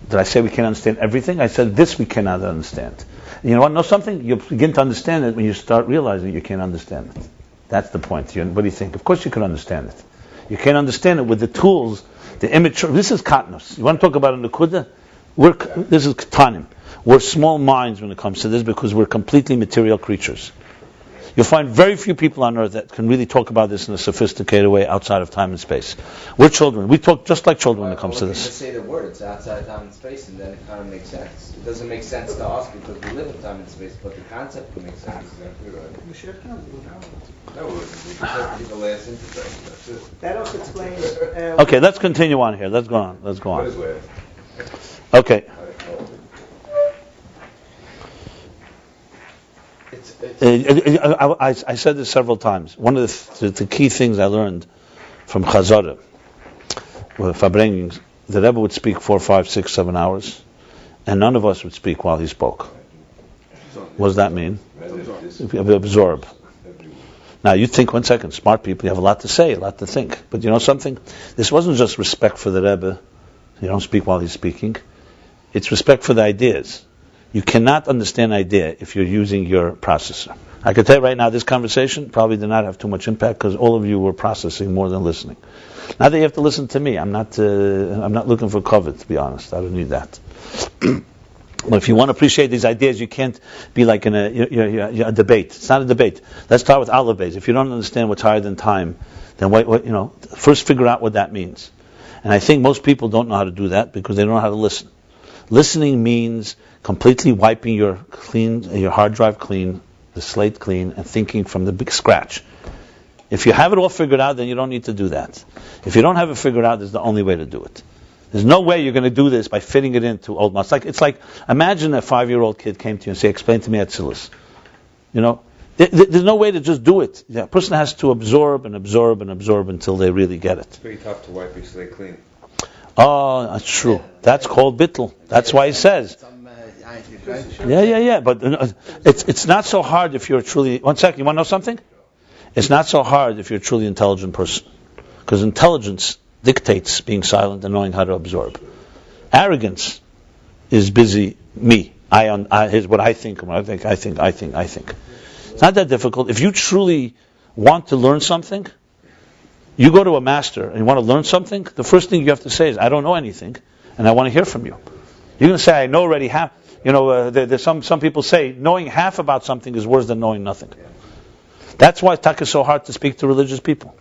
Did I say we can't understand everything? I said this we cannot understand. And you want to know something? You'll begin to understand it when you start realizing you can't understand it. That's the point. What do you think? Of course you can understand it. You can't understand it with the tools, the immature. This is katnos. You want to talk about a nekuda? This is katanim. We're small minds when it comes to this because we're completely material creatures. You'll find very few people on earth that can really talk about this in a sophisticated way outside of time and space. We're children. We talk just like children when it comes to this. Just say the word, it's outside of time and space, and then it kind of makes sense. It doesn't make sense to us because we live in time and space, but the concept can make sense. That also explains... Okay, let's continue on here. Let's go on. Okay. I said this several times. One of the key things I learned from Chazara, Farbrengens, the Rebbe would speak 4, 5, 6, 7 hours, and none of us would speak while he spoke. What does that mean? Absorb. Now you think, 1 second, smart people, you have a lot to say, a lot to think. But you know something? This wasn't just respect for the Rebbe. You don't speak while he's speaking. It's respect for the ideas. You cannot understand an idea if you're using your processor. I can tell you right now, this conversation probably did not have too much impact because all of you were processing more than listening. Now that you have to listen to me, I'm not looking for cover, to be honest. I don't need that. But if you want to appreciate these ideas, you can't be like in a debate. It's not a debate. Let's start with Aleph Beis. If you don't understand what's higher than time, then first figure out what that means. And I think most people don't know how to do that because they don't know how to listen. Listening means completely wiping your hard drive clean, the slate clean, and thinking from the big scratch. If you have it all figured out, then you don't need to do that. If you don't have it figured out, it's the only way to do it. There's no way you're going to do this by fitting it into old maths. It's like imagine a 5-year-old kid came to you and say, "Explain to me Atzilus." There's no way to just do it. A person has to absorb and absorb and absorb until they really get it. It's very tough to wipe your slate clean. Oh, that's true. That's called bittul. That's why he says. Yeah. But it's not so hard if you're truly... 1 second, you want to know something? It's not so hard if you're a truly intelligent person, because intelligence dictates being silent and knowing how to absorb. Arrogance is busy me. Here's what I think. I think. It's not that difficult. If you truly want to learn something, you go to a master and you want to learn something, the first thing you have to say is, I don't know anything, and I want to hear from you. You're going to say, I know already half. There's some people say, knowing half about something is worse than knowing nothing. That's why it's so hard to speak to religious people.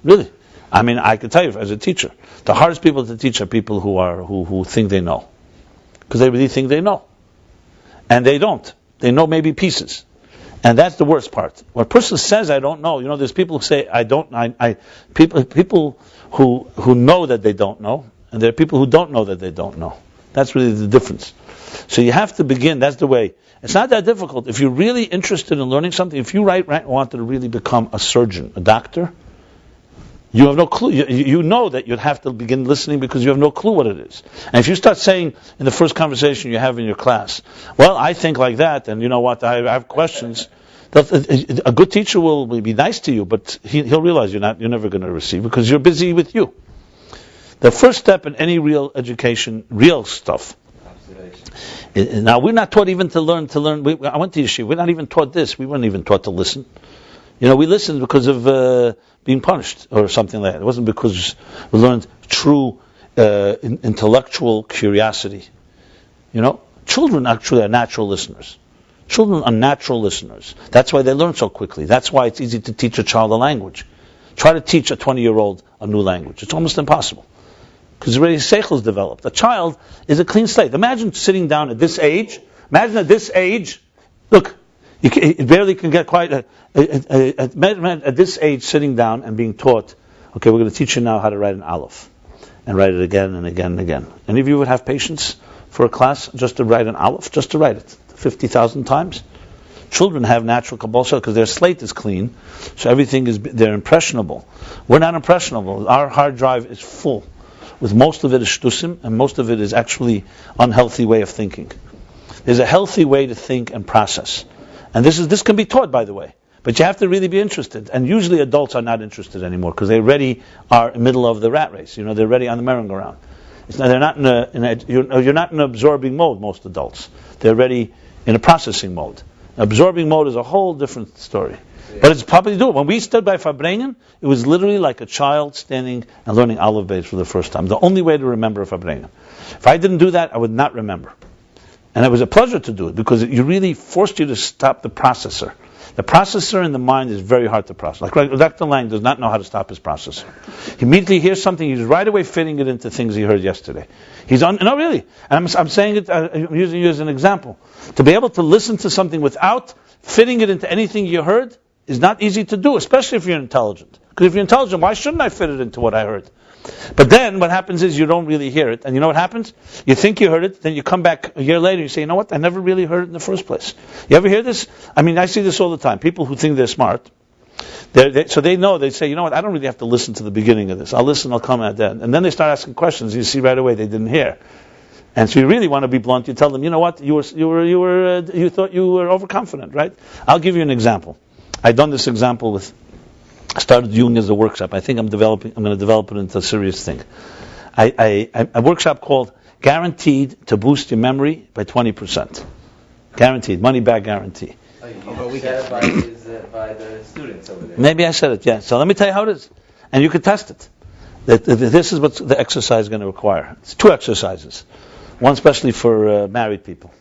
Really. I mean, I can tell you as a teacher, the hardest people to teach are people who think they know. Because they really think they know. And they don't. They know maybe pieces. And that's the worst part. When a person says, I don't know, there's people who say, people who know that they don't know, and there are people who don't know that they don't know. That's really the difference. So you have to begin, that's the way. It's not that difficult. If you're really interested in learning something, if you wanted to really become a surgeon, a doctor, you have no clue. You know that you'd have to begin listening because you have no clue what it is. And if you start saying in the first conversation you have in your class, well, I think like that, and you know what, I have questions, a good teacher will be nice to you, but he'll realize you're never going to receive because you're busy with you. The first step in any real education, real stuff. Now we're not taught even to learn. I went to yeshiva. We're not even taught this. We weren't even taught to listen. We listened because of being punished or something like that. It wasn't because we learned true intellectual curiosity. Children actually are natural listeners. Children are natural listeners. That's why they learn so quickly. That's why it's easy to teach a child a language. Try to teach a 20-year-old a new language. It's almost impossible. Because already seichel is developed. A child is a clean slate. Imagine sitting down at this age. Look, it barely can get quite. At this age, sitting down and being taught, okay, we're going to teach you now how to write an aleph. And write it again and again and again. Any of you would have patience for a class just to write an aleph? Just to write it 50,000 times? Children have natural kabbalah because their slate is clean, so they're impressionable. We're not impressionable. Our hard drive is full. With most of it is shtusim, and most of it is actually unhealthy way of thinking. There's a healthy way to think and process. And this can be taught, by the way. But you have to really be interested. And usually adults are not interested anymore because they already are in the middle of the rat race. They're already on the merry-go-round. They're not you're not in an absorbing mode, most adults. They're already in a processing mode. Absorbing mode is a whole different story. But it's probably doable. When we stood by Farbrengen, it was literally like a child standing and learning Aleph Beis for the first time. The only way to remember Farbrengen. If I didn't do that, I would not remember. And it was a pleasure to do it because it really forced you to stop the processor. The processor in the mind is very hard to process. Like Dr. Lang does not know how to stop his processor. He immediately hears something, he's right away fitting it into things he heard yesterday. No, really. And I'm saying it, I'm using you as an example. To be able to listen to something without fitting it into anything you heard is not easy to do, especially if you're intelligent. Because if you're intelligent, why shouldn't I fit it into what I heard? But then what happens is you don't really hear it. And you know what happens? You think you heard it, then you come back a year later and you say, you know what? I never really heard it in the first place. You ever hear this? I mean, I see this all the time. People who think they're smart, so they know, they say, you know what? I don't really have to listen to the beginning of this. I'll listen, I'll come at that. And then they start asking questions. You see right away they didn't hear. And so you really want to be blunt. You tell them, you know what? You thought you were overconfident, right? I'll give you an example. I've done this example I started doing as a workshop. I think I'm going to develop it into a serious thing. A workshop called Guaranteed to Boost Your Memory by 20%. Guaranteed, money back guarantee. We said it by the students over there. Maybe I said it, yeah. So let me tell you how it is. And you can test it. This is what the exercise is going to require. It's 2 exercises. One especially for married people.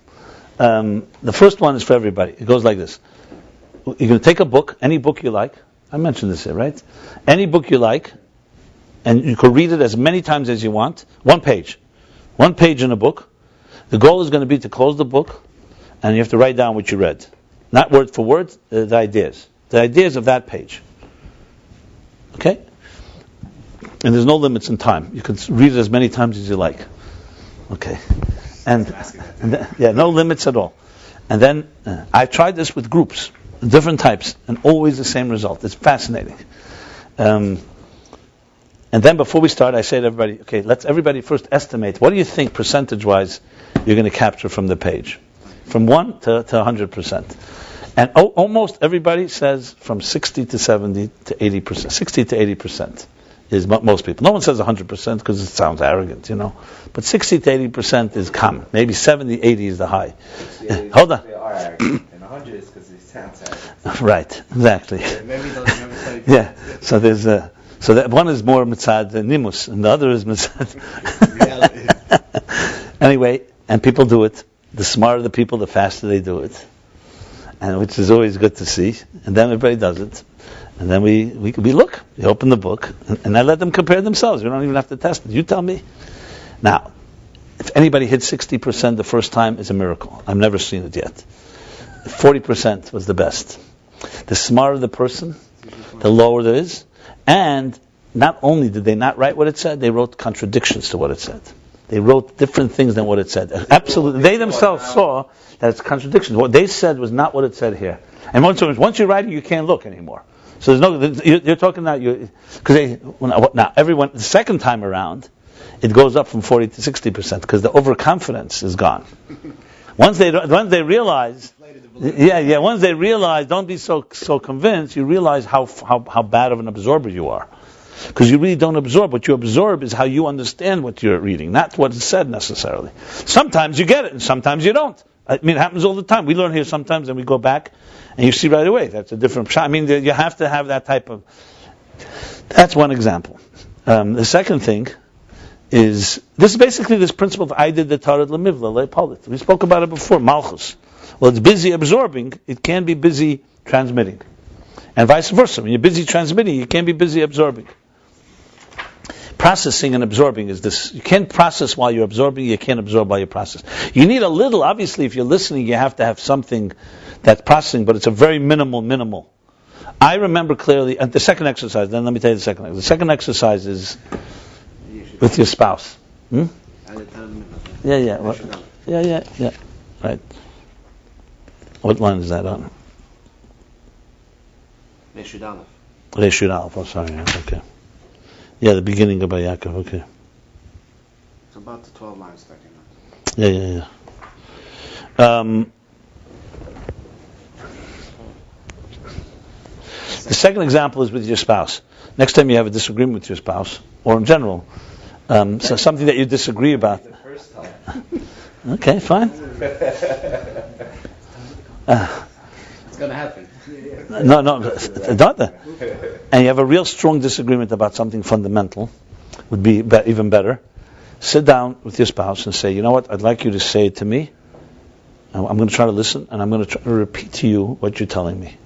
The first one is for everybody. It goes like this. You're going to take a book, any book you like. I mentioned this here, right? Any book you like, and you can read it as many times as you want. 1 page. 1 page in a book. The goal is going to be to close the book, and you have to write down what you read. Not word for word, the ideas. The ideas of that page. Okay? And there's no limits in time. You can read it as many times as you like. Okay? And no limits at all. And then, I tried this with groups. Different types, and always the same result. It's fascinating. And then before we start, I say to everybody, okay, let's everybody first estimate, what do you think percentage-wise you're going to capture from the page? From 1 to 100%. And almost everybody says from 60 to 70 to 80%. 60 to 80% is most people. No one says 100% because it sounds arrogant, But 60 to 80% is common. Maybe 70, 80 is the high. Hold on. They are arrogant. And 100 is because they sound arrogant. Right, exactly. Maybe they'll remember 20%. Yeah, so there's so that one is more mitzad nimus, and the other is mitzad. Anyway, and people do it. The smarter the people, the faster they do it, and which is always good to see. And then everybody does it, and then we look. We open the book, and I let them compare themselves. We don't even have to test it. You tell me. Now, if anybody hit 60% the first time, it's a miracle. I've never seen it yet. 40% was the best. The smarter the person, the lower there is. And not only did they not write what it said, they wrote contradictions to what it said. They wrote different things than what it said. Absolutely. They themselves saw that it's contradictions. What they said was not what it said here. And once you write it, you can't look anymore. So you're talking now, now everyone, the second time around, it goes up from 40 to 60% because the overconfidence is gone. Once they realize, once they realize, don't be so convinced, you realize how bad of an absorber you are. Because you really don't absorb. What you absorb is how you understand what you're reading, not what is said necessarily. Sometimes you get it, and sometimes you don't. I mean, it happens all the time. We learn here sometimes, and we go back, and you see right away that's a different shot. I mean, you have to have that type of... That's one example. The second thing is, this is basically this principle of I did the Torah lemivla le'polit. We spoke about it before, MALCHUS. Well, it's busy absorbing, it can be busy transmitting. And vice versa. When you're busy transmitting, you can't be busy absorbing. Processing and absorbing is this. You can't process while you're absorbing, you can't absorb while you process. You need a little, obviously, if you're listening, you have to have something that's processing, but it's a very minimal. I remember clearly, and the second exercise, then let me tell you the second exercise. The second exercise is with your spouse. Yeah. Right. What line is that on? Reshud Aleph. Oh, sorry. Okay. Yeah, the beginning of Yaakov. Okay. It's about the 12 lines starting out. The second example is with your spouse. Next time you have a disagreement with your spouse, or in general, so something that you disagree about. The first time. Okay, fine. It's going to happen. No, don't. And you have a real strong disagreement about something fundamental, would be even better. Sit down with your spouse and say, you know what, I'd like you to say it to me. I'm going to try to listen, and I'm going to try to repeat to you what you're telling me.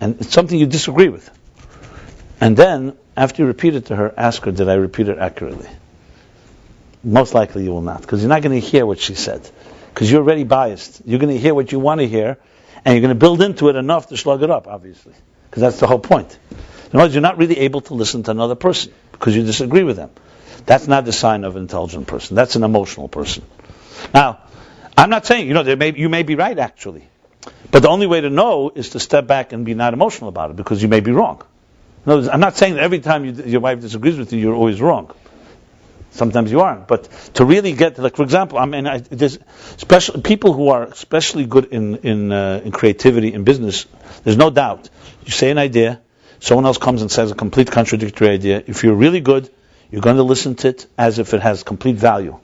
And it's something you disagree with. And then, after you repeat it to her, ask her, did I repeat it accurately? Most likely you will not, because you're not going to hear what she said. Because you're already biased. You're going to hear what you want to hear, and you're going to build into it enough to slug it up, obviously. Because that's the whole point. In other words, you're not really able to listen to another person, because you disagree with them. That's not the sign of an intelligent person. That's an emotional person. Now, I'm not saying, you may be right, actually. But the only way to know is to step back and be not emotional about it, because you may be wrong. In other words, I'm not saying that every time your wife disagrees with you, you're always wrong. Sometimes you aren't. But to really get, like, for example, there's special people who are especially good in creativity, in business. There's no doubt. You say an idea, someone else comes and says a complete contradictory idea. If you're really good, you're going to listen to it as if it has complete value.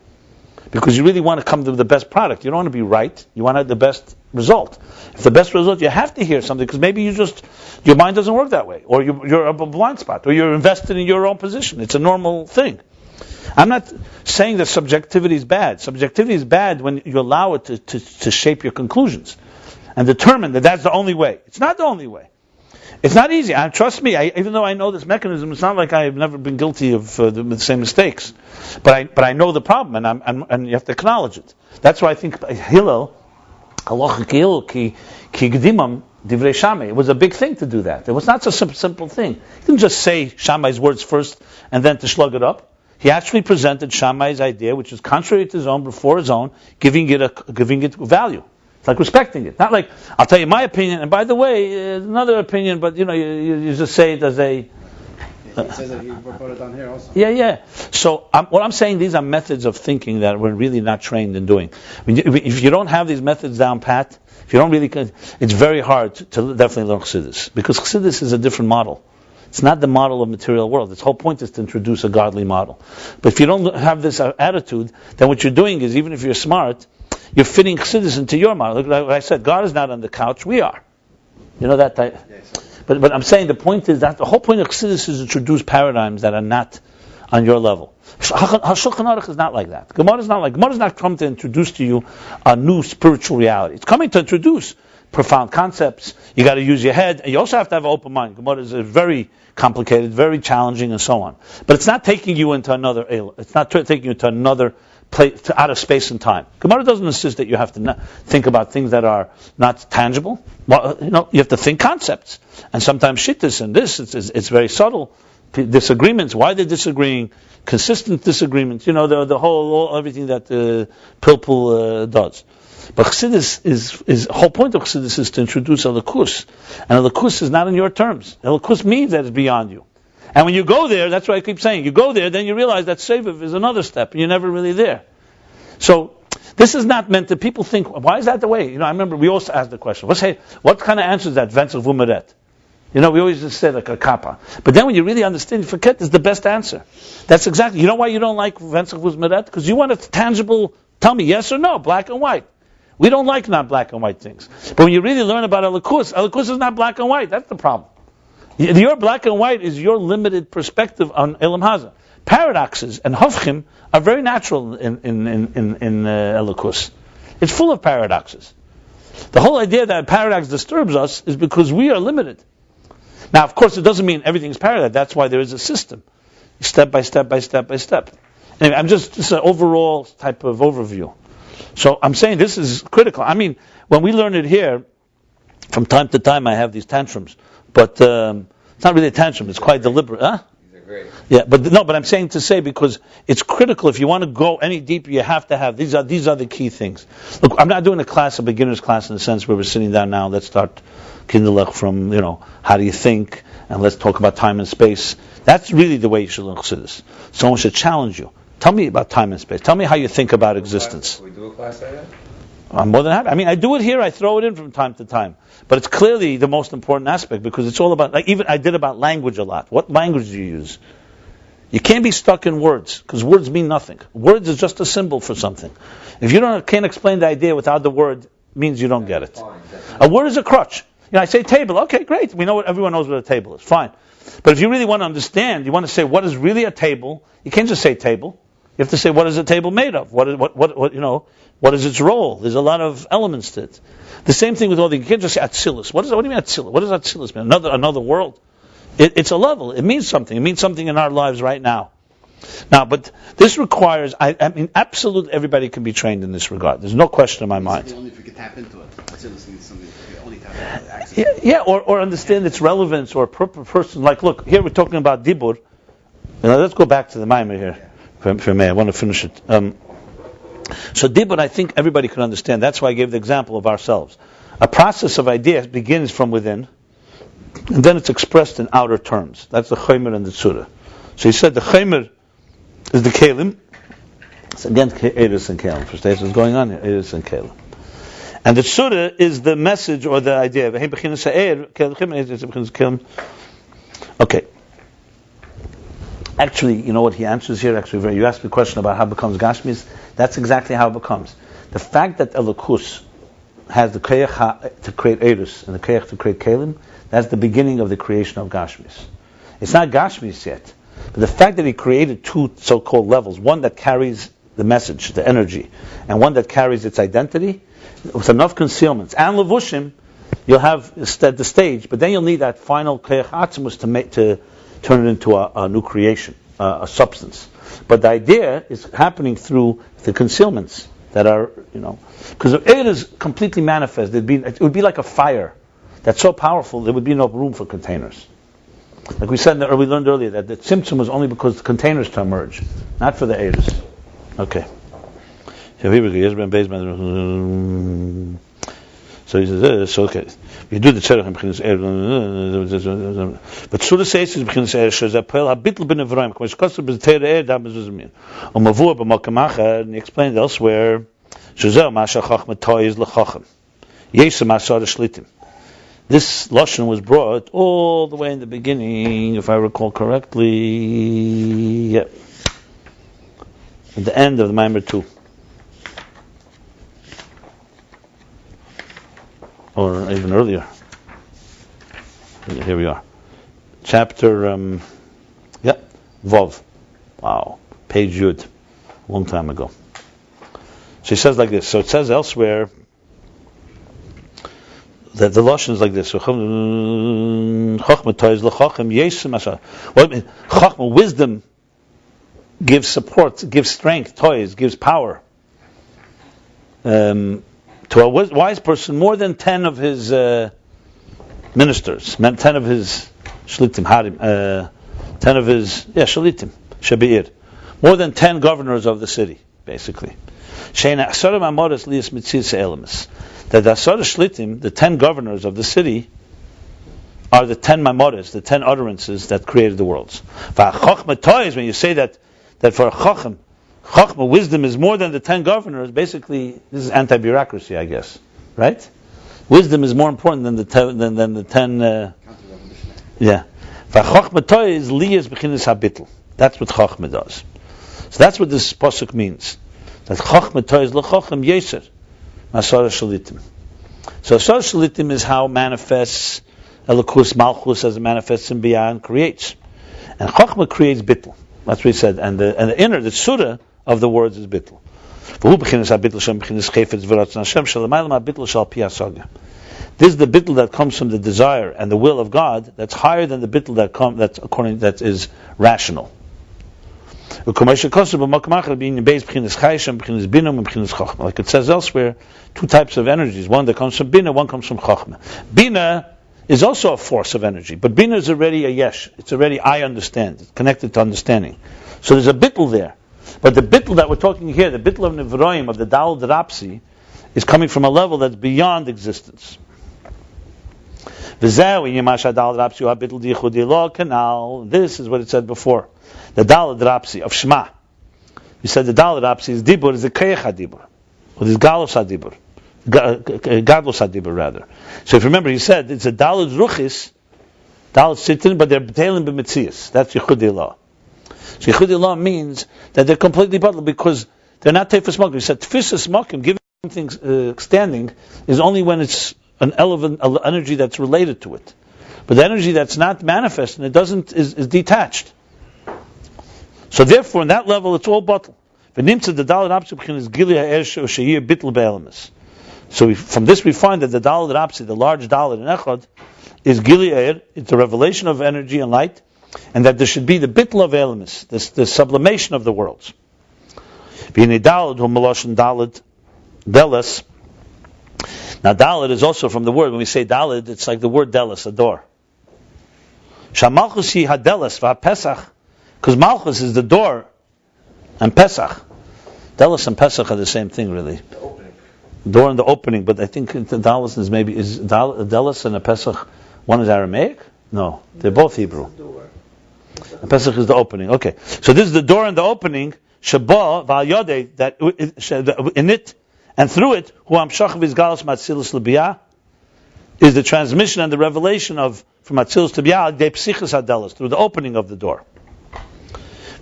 Because you really want to come to the best product. You don't want to be right. You want to have the best result. If the best result, you have to hear something, because maybe your mind doesn't work that way, or you're up a blind spot, or you're invested in your own position. It's a normal thing. I'm not saying that subjectivity is bad. Subjectivity is bad when you allow it to shape your conclusions and determine that that's the only way. It's not the only way. It's not easy. Trust me, even though I know this mechanism, it's not like I've never been guilty of the same mistakes. But I know the problem, and you have to acknowledge it. That's why I think Hillel, halacha Hillel ki gdimam divrei Shammai. It was a big thing to do that. It was not such a simple thing. He didn't just say Shammai's words first and then to slug it up. He actually presented Shammai's idea, which is contrary to his own, before his own, giving it value. It's like respecting it. Not like, I'll tell you my opinion, and by the way, another opinion, but you just say it as a... It says that you brought it down here also. Yeah. So what I'm saying, these are methods of thinking that we're really not trained in doing. If you don't have these methods down pat, if you don't really, it's very hard to definitely learn Chassidus, because Chassidus is a different model. It's not the model of material world. Its whole point is to introduce a godly model. But if you don't have this attitude, then what you're doing is, even if you're smart, you're fitting Chassidus into your model. Look, like I said, God is not on the couch, we are. You know that type? Yes. But I'm saying the point is that the whole point of Chassidus is to introduce paradigms that are not on your level. Shulchan Aruch is not like that. Gemara is not like. Gemara is not come to introduce to you a new spiritual reality. It's coming to introduce profound concepts. You got to use your head, and you also have to have an open mind. Gemara is very complicated, very challenging, and so on. But it's not taking you into another. It's not taking you to another place, to out of space and time. Gemara doesn't insist that you have to think about things that are not tangible. Well, you have to think concepts, and sometimes shittas and this. It's very subtle. Disagreements. Why they're disagreeing? Consistent disagreements. The whole everything that Pilpul does. But Chassidus is the whole point of Chassidus is to introduce Elikus, and Elikus is not in your terms. Elikus means that it's beyond you. And when you go there, that's what I keep saying. You go there, then you realize that Seviv is another step, and you're never really there. So this is not meant to. People think, why is that the way? I remember we also asked the question. What kind of answer is that? Venzel Vumeret. We always just say like a kappa. But then when you really understand, Faket is the best answer. That's exactly. You know why you don't like Venzel Vumeret? Because you want a tangible. Tell me yes or no, black and white. We don't like not black and white things. But when you really learn about Elikus is not black and white. That's the problem. Your black and white is your limited perspective on Elam Haza. Paradoxes and Hofchim are very natural in Elikus. It's full of paradoxes. The whole idea that paradox disturbs us is because we are limited. Now, of course, it doesn't mean everything's paradox. That's why there is a system. Step by step by step by step. Anyway, this is an overall type of overview. So I'm saying this is critical. When we learn it here, from time to time I have these tantrums. But it's not really a tantrum, it's quite deliberate. Huh? These are great. Yeah, but I'm saying to say because it's critical. If you want to go any deeper, you have to have these are the key things. Look, I'm not doing a beginner's class in the sense where we're sitting down now. Let's start kinderlech from how do you think, and let's talk about time and space. That's really the way you should learn Chassidus. Someone should challenge you. Tell me about time and space. Tell me how you think about existence. Can we do a class like that? I'm more than happy. I do it here. I throw it in from time to time, but it's clearly the most important aspect because it's all about. Even I did about language a lot. What language do you use? You can't be stuck in words because words mean nothing. Words is just a symbol for something. If you can't explain the idea without the word, it means you don't get it. A word is a crutch. I say table. Okay, great. Everyone knows what a table is. Fine. But if you really want to understand, you want to say what is really a table. You can't just say table. You have to say what is a table made of. What is its role? There's a lot of elements to it. The same thing with all the. You can't just say Atzilus. What do you mean Atzilus? What does Atzilus mean? Another world. It's a level. It means something. It means something in our lives right now. Now, but this requires. Absolutely everybody can be trained in this regard. There's no question in my mind. Only if we can tap into it. Atzilus needs something. Only tap into access. Yeah, or understand its relevance or person. Like, look, here we're talking about Dibur. Let's go back to the Maimer here. For me, I want to finish it. So Dibur, I think everybody can understand. That's why I gave the example of ourselves. A process of ideas begins from within, and then it's expressed in outer terms. That's the Chomer and the Tzura. So he said the Chomer is the Kelim. It's again Eris and Kelim. First, what's going on here? Eris and Kelim. And the Tzura is the message or the idea. Okay. Actually, you know what he answers here? Actually, you asked me a question about how it becomes Gashmis. That's exactly how it becomes. The fact that Elikus has the Keyach to create Eris and the Keyach to create Kelim, that's the beginning of the creation of Gashmis. It's not Gashmis yet, but the fact that he created two so-called levels, one that carries the message, the energy, and one that carries its identity, with enough concealments and levushim, you'll have the stage, but then you'll need that final Keyach Atzimus to turn it into a new creation, a substance. But the idea is happening through the concealments that are, because if it is completely manifest, it would be like a fire that's so powerful there would be no room for containers. Like we said, we learned earlier that the Tzimtzum was only because the containers to emerge, not for the Eris. Okay. So here we go. So he says, okay. You do the tzerach in b'chinas but Surah says is b'chinas shezeh poel habitl ben Evrayim k'mo shkosu b'teir dam b'zuzmin umavur b'makam achar, and he explained elsewhere shezeh masha chachma toy is l'chacham yesem masar shlitim. This lashon was brought all the way in the beginning, if I recall correctly, at the end of the Maimer 2. Or even earlier. Here we are. Chapter, Vav. Wow. Page Yud. Long time ago. So he says like this. So it says elsewhere that the lashon is like this. Chachma toys l'chacham yesem asher. What mean? Chachma, wisdom, gives support, gives strength, toys, gives power. To a wise person, more than 10 of his ministers, 10 of his shlitim, 10 of his shlitim, shabi'ir, more than 10 governors of the city, basically. That the asar shlitim, the 10 governors of the city, are the 10 mamoras, the 10 utterances that created the worlds. When you say that for a chacham, Chachma, wisdom, is more than the 10 governors. Basically, this is anti-bureaucracy, I guess, right? Wisdom is more important than the 10. Yeah. Chachma toy is liyas b'chinas habitl. That's what Chachma does. So that's what this pasuk means. That Chachma toy is l'chacham yeser masar shalitim. So asar shalitim is how manifests Elokus Malchus as it manifests in Biyah and creates. And Chachma creates bitl. That's what he said. And the inner, the surah of the words is bitl. This is the bitl that comes from the desire and the will of God. That's higher than the bitl that is rational. Like it says elsewhere, two types of energies. One that comes from bina, one comes from chachma. Bina is also a force of energy, but bina is already a yesh. It's already I understand. It's connected to understanding. So there's a bitl there. But the bitl that we're talking here, the bitl of Nevroim, of the dalet rapsi, is coming from a level that's beyond existence. This is what it said before. The dalet rapsi of Shema. You said the dalet rapsi is dibur, is a keich hadibur, or is galos hadibur, gadlos hadibur rather. So if you remember, he said it's a dalet ruchis, dalet sitin, but they're b'teilim b'mitzias. That's yichudi law. So yichudi law means that they're completely bottled because they're not tefus makim. He said tefus makim, giving something standing, is only when it's an energy that's related to it. But the energy that's not manifest and it doesn't is detached. So therefore, in that level, it's all bottle. So from this we find that the dalet rapsi, the large dalet in echad, is gili, it's a revelation of energy and light, and that there should be the bitl of elemis, the sublimation of the worlds. Now dalet is also from the word, when we say dalet, it's like the word delis, a door. Shamalchus hi hadelis v'apesach, because malchus is the door, and pesach. Delis and pesach are the same thing, really. The opening. Door and the opening, but I think the dalis is maybe delis and a pesach. One is Aramaic? No, they're both Hebrew. And pesach is the opening. Okay, so this is the door and the opening. Shaba v'al that in it and through it, hu amshach v'izgalos matzilus l'biyah, is the transmission and the revelation of from matzilus to biyah de psichas hadelis, through the opening of the door.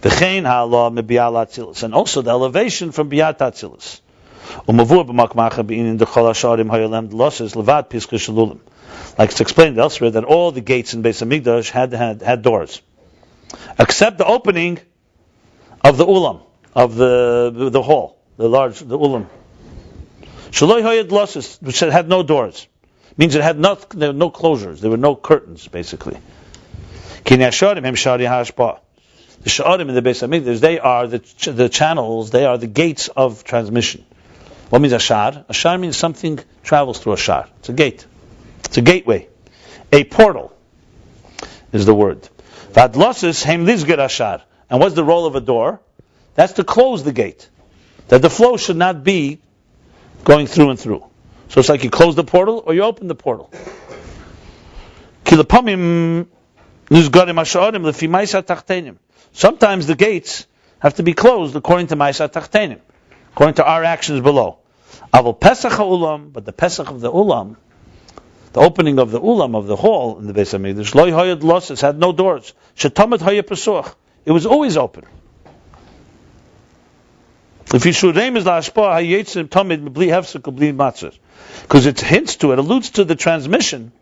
V'chein ha'ala mebiyah l'atzilus, and also the elevation from biyah to atzilus. Umavur b'makmacha b'inin dechol ha'sharim ha'yolem d'loses levad piskei shalulim. Like it's explained elsewhere that all the gates in Beis Hamikdash had doors, except the opening of the ulam, of the hall, the ulam. Shaloi hayad losses, which had no doors, means there were no closures, there were no curtains, basically. The sha'arim in the Beis Hamikdash, they are the channels, they are the gates of transmission. What means ashar? Ashar means something travels through ashar. It's a gate. It's a gateway. A portal is the word. Vadlosses heim lizger ashar. And what's the role of a door? That's to close the gate. That the flow should not be going through and through. So it's like you close the portal or you open the portal. Sometimes the gates have to be closed according to Ma'aseh Tachtenim, according to our actions below. But the Pesach of the Ulam, the opening of the Ulam, of the hall in the Beis HaMikdash, Lo Hoyad Losses, had no doors. Shetomet Hoya Pesuach. It was always open. If you should aim as la'ashpa hayetzim tamid bli hefsek bli matzah, because it hints to, it alludes to the transmission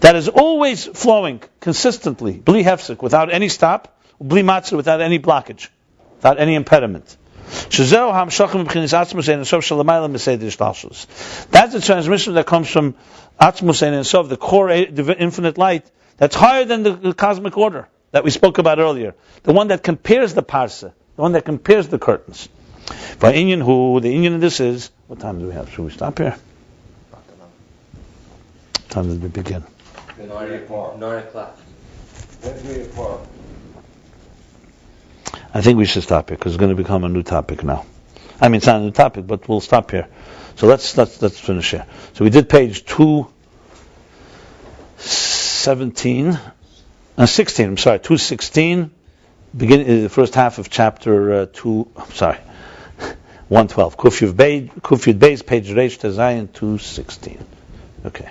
that is always flowing consistently, bli hefsek, without any stop, bli matzah, without any blockage, without any impediment. That's the transmission that comes from Atzmus Ein Sof, the core infinite light that's higher than the cosmic order that we spoke about earlier, the one that compares the parsa, the one that compares the curtains. The Inyan of this is, what time do we have? Should we stop here? What time did we begin? 9 o'clock. I think we should stop here because it's going to become a new topic now. I mean, it's not a new topic, but we'll stop here. So let's finish here. So we did page 216. 216. Begin the first half of chapter 112. Kufyud Beis, page Reish Tezayin, 216. Okay.